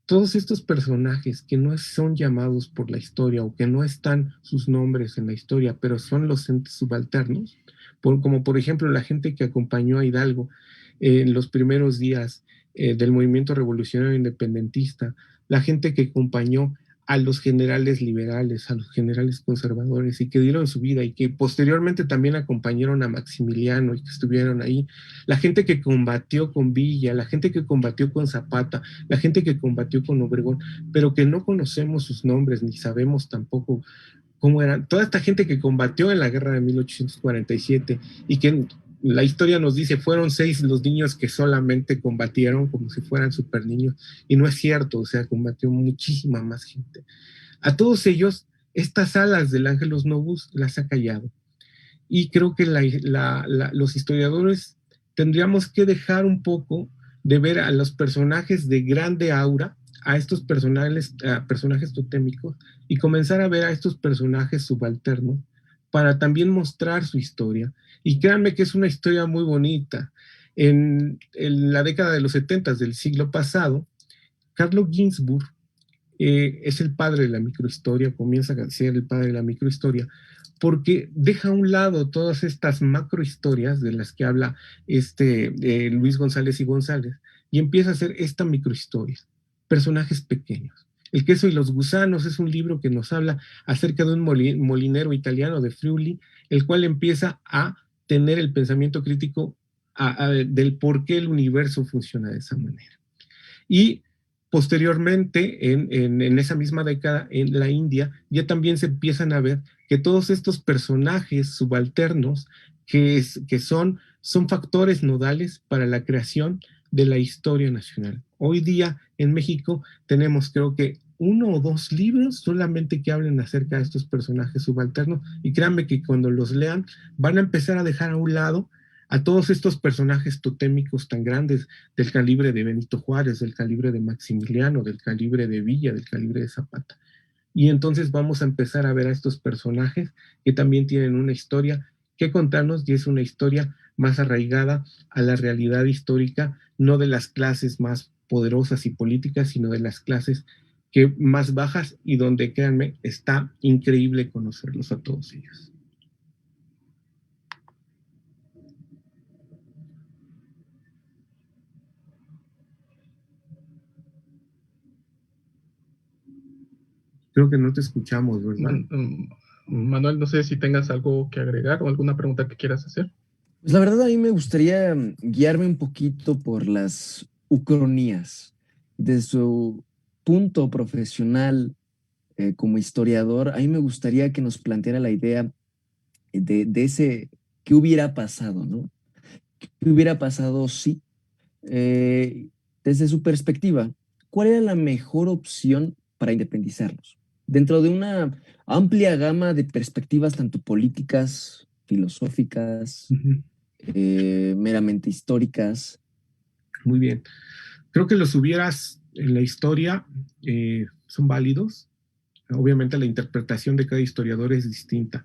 todos estos personajes que no son llamados por la historia o que no están sus nombres en la historia, pero son los entes subalternos, como por ejemplo la gente que acompañó a Hidalgo en los primeros días del movimiento revolucionario independentista, la gente que acompañó a los generales liberales, a los generales conservadores y que dieron su vida y que posteriormente también acompañaron a Maximiliano y que estuvieron ahí, la gente que combatió con Villa, la gente que combatió con Zapata, la gente que combatió con Obregón, pero que no conocemos sus nombres ni sabemos tampoco cómo eran, toda esta gente que combatió en la guerra de 1847 y que la historia nos dice fueron 6 los niños que solamente combatieron como si fueran super niños, y no es cierto, o sea, combatió muchísima más gente. A todos ellos, estas alas del Ángelus Novus las ha callado, y creo que los historiadores tendríamos que dejar un poco de ver a los personajes de grande aura, a estos personajes totémicos, y comenzar a ver a estos personajes subalternos para también mostrar su historia. Y créanme que es una historia muy bonita. En la década de los 70 del siglo pasado, Carlo Ginzburg es el padre de la microhistoria, comienza a ser el padre de la microhistoria, porque deja a un lado todas estas macrohistorias de las que habla Luis González y González, y empieza a hacer esta microhistoria, personajes pequeños. El queso y los gusanos es un libro que nos habla acerca de un molinero italiano de Friuli, el cual empieza a tener el pensamiento crítico del por qué el universo funciona de esa manera. Y posteriormente, en esa misma década, en la India, ya también se empiezan a ver que todos estos personajes subalternos que son factores nodales para la creación de la historia nacional. Hoy día en México tenemos, creo que, 1 o 2 libros solamente que hablen acerca de estos personajes subalternos, y créanme que cuando los lean van a empezar a dejar a un lado a todos estos personajes totémicos tan grandes del calibre de Benito Juárez, del calibre de Maximiliano, del calibre de Villa, del calibre de Zapata. Y entonces vamos a empezar a ver a estos personajes que también tienen una historia que contarnos, y es una historia más arraigada a la realidad histórica, no de las clases más poderosas y políticas, sino de las clases más bajas, y donde, créanme, está increíble conocerlos a todos ellos. Creo que no te escuchamos, ¿verdad? Manuel, no sé si tengas algo que agregar o alguna pregunta que quieras hacer. Pues la verdad, a mí me gustaría guiarme un poquito por las ucronías. De su punto profesional como historiador, a mí me gustaría que nos planteara la idea de ese, ¿qué hubiera pasado, no? ¿Qué hubiera pasado si, desde su perspectiva, cuál era la mejor opción para independizarnos? Dentro de una amplia gama de perspectivas, tanto políticas, filosóficas, meramente históricas. Muy bien. Creo que los hubieras en la historia son válidos. Obviamente la interpretación de cada historiador es distinta,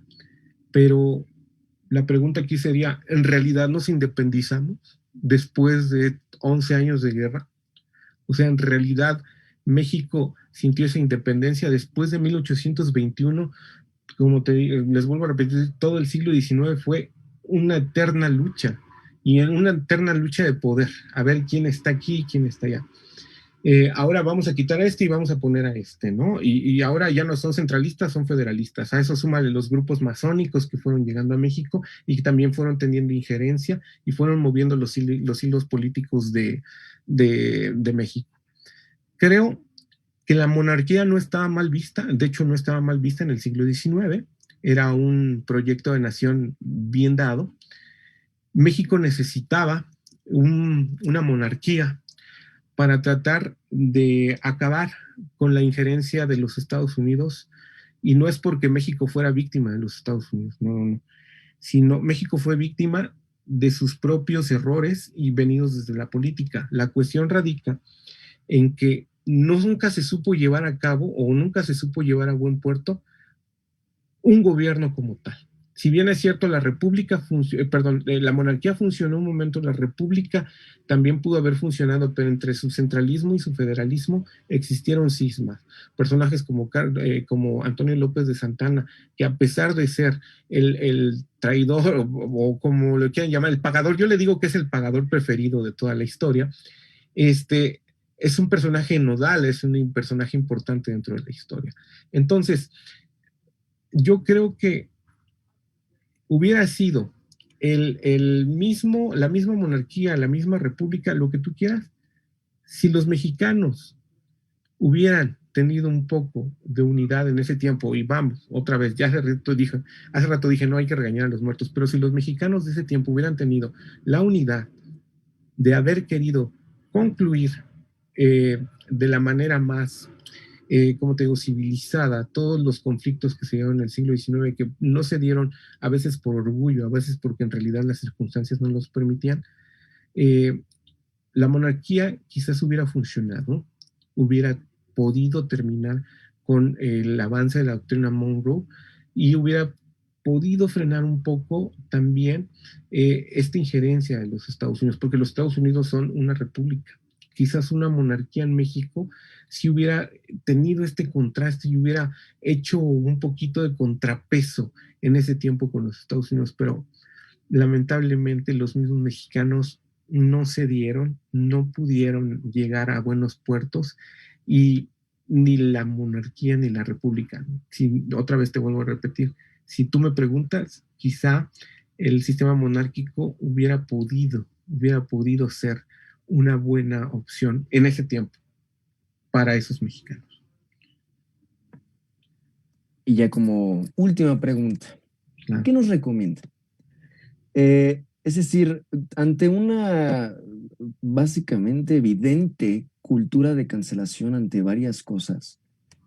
pero la pregunta aquí sería, ¿en realidad nos independizamos después de 11 años de guerra? O sea, en realidad México sintió esa independencia después de 1821. Como les vuelvo a repetir, todo el siglo XIX fue una eterna lucha, y en una eterna lucha de poder, a ver quién está aquí y quién está allá. Ahora vamos a quitar a este y vamos a poner a este, ¿no? Y ahora ya no son centralistas, son federalistas. A eso súmale los grupos masónicos que fueron llegando a México y que también fueron teniendo injerencia y fueron moviendo los hilos políticos de México. Creo que la monarquía no estaba mal vista, de hecho no estaba mal vista en el siglo XIX, era un proyecto de nación bien dado. México necesitaba una monarquía para tratar de acabar con la injerencia de los Estados Unidos, y no es porque México fuera víctima de los Estados Unidos, no, sino México fue víctima de sus propios errores y venidos desde la política. La cuestión radica en que nunca se supo llevar a cabo o nunca se supo llevar a buen puerto un gobierno como tal. Si bien es cierto, la monarquía funcionó un momento, la república también pudo haber funcionado, pero entre su centralismo y su federalismo existieron cismas. Personajes como Antonio López de Santana, que a pesar de ser el traidor o como lo quieran llamar, el pagador, yo le digo que es el pagador preferido de toda la historia, es un personaje nodal, es un personaje importante dentro de la historia. Entonces, yo creo que hubiera sido la misma monarquía, la misma república, lo que tú quieras, si los mexicanos hubieran tenido un poco de unidad en ese tiempo. Y vamos, otra vez, ya hace rato dije, no hay que regañar a los muertos, pero si los mexicanos de ese tiempo hubieran tenido la unidad de haber querido concluir de la manera más, como te digo, civilizada, todos los conflictos que se dieron en el siglo XIX, que no se dieron a veces por orgullo, a veces porque en realidad las circunstancias no los permitían, la monarquía quizás hubiera funcionado, hubiera podido terminar con el avance de la doctrina Monroe y hubiera podido frenar un poco también esta injerencia de los Estados Unidos, porque los Estados Unidos son una república. Quizás una monarquía en México si hubiera tenido este contraste y hubiera hecho un poquito de contrapeso en ese tiempo con los Estados Unidos, pero lamentablemente los mismos mexicanos no se dieron, no pudieron llegar a buenos puertos y ni la monarquía ni la república. Si, otra vez te vuelvo a repetir, si tú me preguntas, quizá el sistema monárquico hubiera podido ser una buena opción en ese tiempo para esos mexicanos. Y ya como última pregunta, Claro. ¿qué nos recomienda? Es decir, ante una básicamente evidente cultura de cancelación ante varias cosas,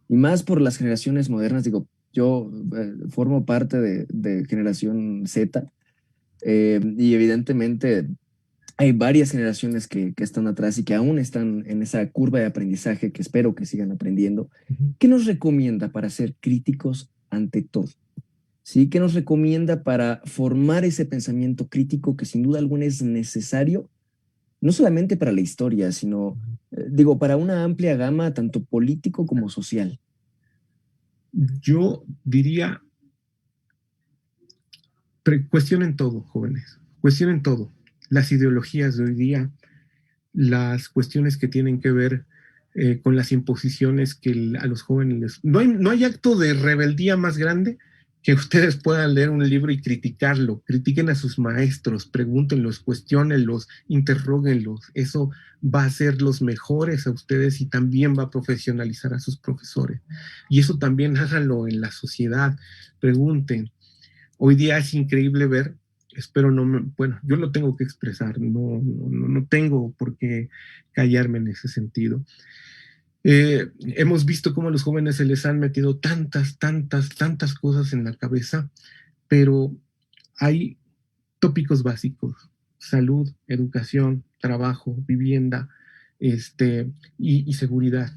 y más por las generaciones modernas, digo, yo formo parte de generación Z, y evidentemente hay varias generaciones que están atrás y que aún están en esa curva de aprendizaje que espero que sigan aprendiendo. ¿Qué nos recomienda para ser críticos ante todo? ¿Sí? ¿Qué nos recomienda para formar ese pensamiento crítico que sin duda alguna es necesario, no solamente para la historia, sino, digo, para una amplia gama, tanto político como social? Yo diría, cuestionen todo, jóvenes, cuestionen todo. Las ideologías de hoy día, las cuestiones que tienen que ver con las imposiciones que a los jóvenes no hay acto de rebeldía más grande que ustedes puedan leer un libro y criticarlo. Critiquen a sus maestros, pregúntenlos, cuestionenlos, interróguenlos. Eso va a hacer los mejores a ustedes y también va a profesionalizar a sus profesores. Y eso también háganlo en la sociedad. Pregunten. Hoy día es increíble ver, espero bueno, yo lo tengo que expresar, no tengo por qué callarme en ese sentido. Hemos visto cómo a los jóvenes se les han metido tantas cosas en la cabeza, pero hay tópicos básicos: salud, educación, trabajo, vivienda, y seguridad.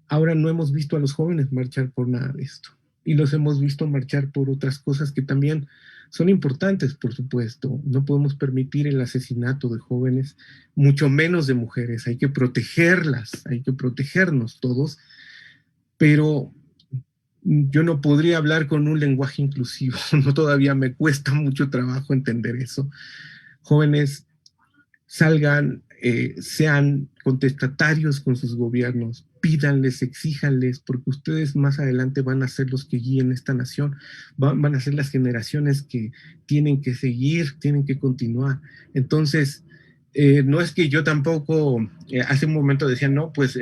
Ahora no hemos visto a los jóvenes marchar por nada de esto. Y los hemos visto marchar por otras cosas que también son importantes, por supuesto. No podemos permitir el asesinato de jóvenes, mucho menos de mujeres. Hay que protegerlas, hay que protegernos todos. Pero yo no podría hablar con un lenguaje inclusivo. No, todavía me cuesta mucho trabajo entender eso. Jóvenes, salgan, sean contestatarios con sus gobiernos, pídanles, exíjanles, porque ustedes más adelante van a ser los que guíen esta nación, van a ser las generaciones que tienen que seguir, tienen que continuar. Entonces, no es que yo tampoco, hace un momento decía, no, pues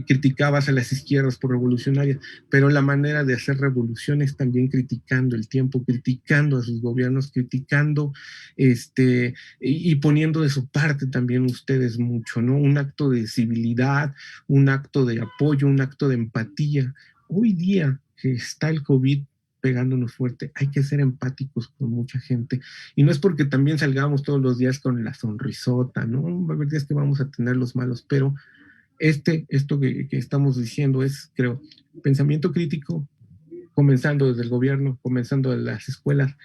criticabas a las izquierdas por revolucionarias, pero la manera de hacer revolución es también criticando el tiempo, criticando a sus gobiernos, criticando y poniendo de su parte también ustedes mucho, ¿no? Un acto de civilidad, un acto de apoyo, un acto de empatía. Hoy día que está el COVID pegándonos fuerte, hay que ser empáticos con mucha gente. Y no es porque también salgamos todos los días con la sonrisota, ¿no? Va a haber días que vamos a tener los malos, pero esto que estamos diciendo es, creo, pensamiento crítico, comenzando desde el gobierno, comenzando de las escuelas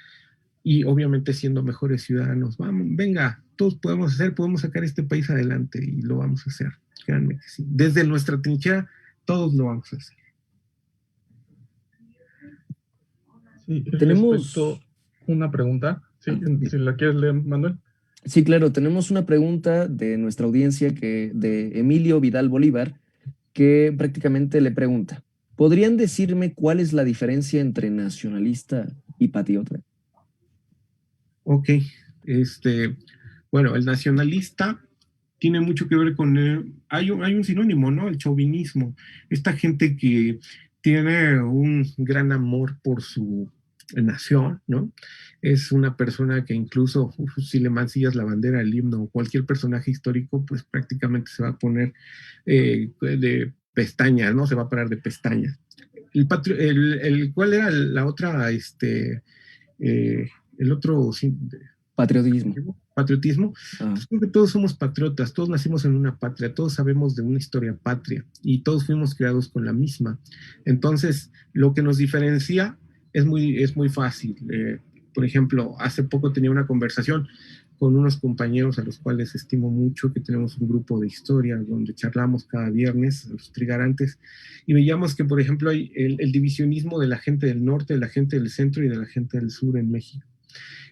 y obviamente siendo mejores ciudadanos. Vamos, venga, todos podemos sacar este país adelante y lo vamos a hacer, créanme que sí. Desde nuestra trinchera, todos lo vamos a hacer. Sí, Tenemos respecto una pregunta, sí, si la quieres leer, Manuel. Sí, claro, tenemos una pregunta de nuestra audiencia de Emilio Vidal Bolívar, que prácticamente le pregunta: ¿podrían decirme cuál es la diferencia entre nacionalista y patriota? Ok, bueno, el nacionalista tiene mucho que ver con hay un sinónimo, ¿no? El chauvinismo. Esta gente que tiene un gran amor por su nación, ¿no? Es una persona que incluso si le mancillas la bandera, el himno o cualquier personaje histórico, pues prácticamente se va a poner de pestañas, ¿no? Se va a parar de pestañas. ¿Cuál era la otra, el otro Patriotismo. patriotismo? Pues creo que todos somos patriotas, todos nacimos en una patria, todos sabemos de una historia patria y todos fuimos creados con la misma. Entonces, lo que nos diferencia es muy fácil. Por ejemplo, hace poco tenía una conversación con unos compañeros a los cuales estimo mucho, que tenemos un grupo de historia donde charlamos cada viernes, los trigarantes, y veíamos que, por ejemplo, hay el divisionismo de la gente del norte, de la gente del centro y de la gente del sur en México.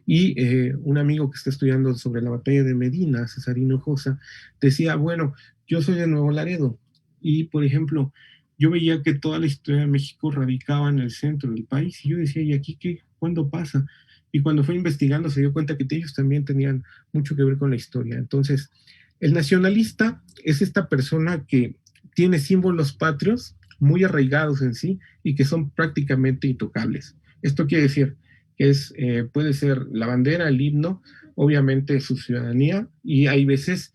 Y un amigo que está estudiando sobre la batalla de Medina, Cesarino Hinojosa, decía, bueno, yo soy de Nuevo Laredo, y por ejemplo, yo veía que toda la historia de México radicaba en el centro del país, y yo decía, ¿y aquí qué? ¿Cuándo pasa? Y cuando fue investigando se dio cuenta que ellos también tenían mucho que ver con la historia. Entonces, el nacionalista es esta persona que tiene símbolos patrios muy arraigados en sí y que son prácticamente intocables. Esto quiere decir que puede ser la bandera, el himno, obviamente su ciudadanía, y hay veces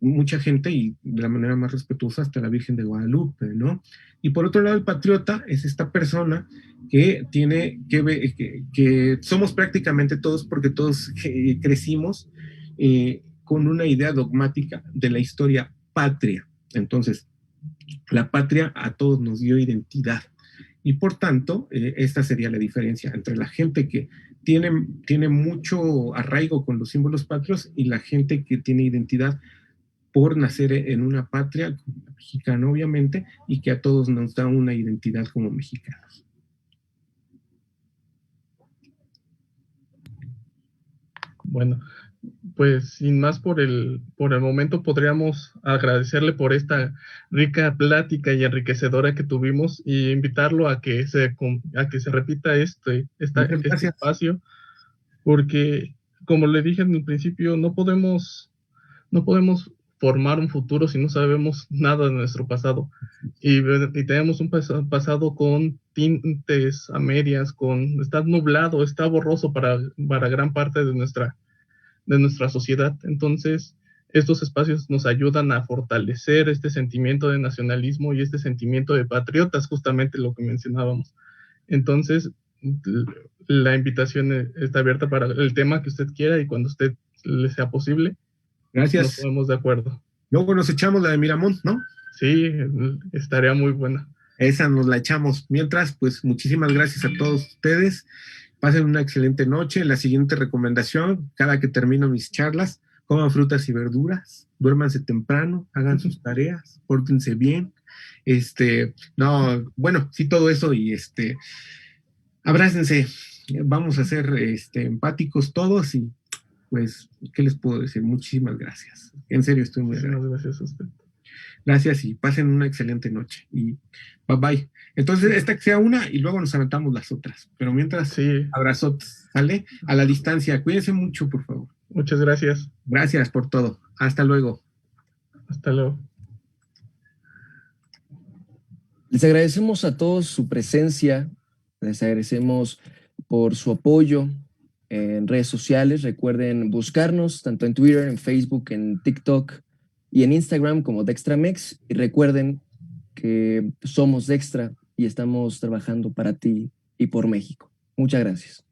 mucha gente, y de la manera más respetuosa, hasta la Virgen de Guadalupe, ¿no? Y por otro lado, el patriota es esta persona que tiene que somos prácticamente todos, porque todos crecimos con una idea dogmática de la historia patria. Entonces, la patria a todos nos dio identidad. Y por tanto, esta sería la diferencia entre la gente que tiene mucho arraigo con los símbolos patrios y la gente que tiene identidad por nacer en una patria mexicana, obviamente, y que a todos nos da una identidad como mexicanos. Bueno, pues sin más por el momento, podríamos agradecerle por esta rica plática y enriquecedora que tuvimos y invitarlo a que se repita este espacio, porque como le dije en el principio, no podemos formar un futuro si no sabemos nada de nuestro pasado, y tenemos un pasado con tintes a medias, está nublado, está borroso para gran parte de nuestra sociedad. Entonces, estos espacios nos ayudan a fortalecer este sentimiento de nacionalismo y este sentimiento de patriotas, justamente lo que mencionábamos. Entonces, la invitación está abierta para el tema que usted quiera y cuando usted le sea posible. Gracias. Nos ponemos de acuerdo. Luego nos echamos la de Miramont, ¿no? Sí, estaría muy buena. Esa nos la echamos. Mientras, pues muchísimas gracias a todos ustedes. Pasen una excelente noche. La siguiente recomendación, cada que termino mis charlas, coman frutas y verduras, duérmanse temprano, hagan sus tareas, pórtense bien. Bueno, sí, todo eso, y abrácense. Vamos a ser empáticos todos, y pues, ¿qué les puedo decir? Muchísimas gracias. En serio, estoy muy agradecido. Gracias a usted. Gracias y pasen una excelente noche. Y bye bye. Entonces, esta que sea una y luego nos aventamos las otras. Pero mientras, sí. Abrazotes, ¿sale? A la distancia. Cuídense mucho, por favor. Muchas gracias. Gracias por todo. Hasta luego. Hasta luego. Les agradecemos a todos su presencia. Les agradecemos por su apoyo en redes sociales. Recuerden buscarnos tanto en Twitter, en Facebook, en TikTok y en Instagram como Dextramex. Y recuerden que somos Dextra y estamos trabajando para ti y por México. Muchas gracias.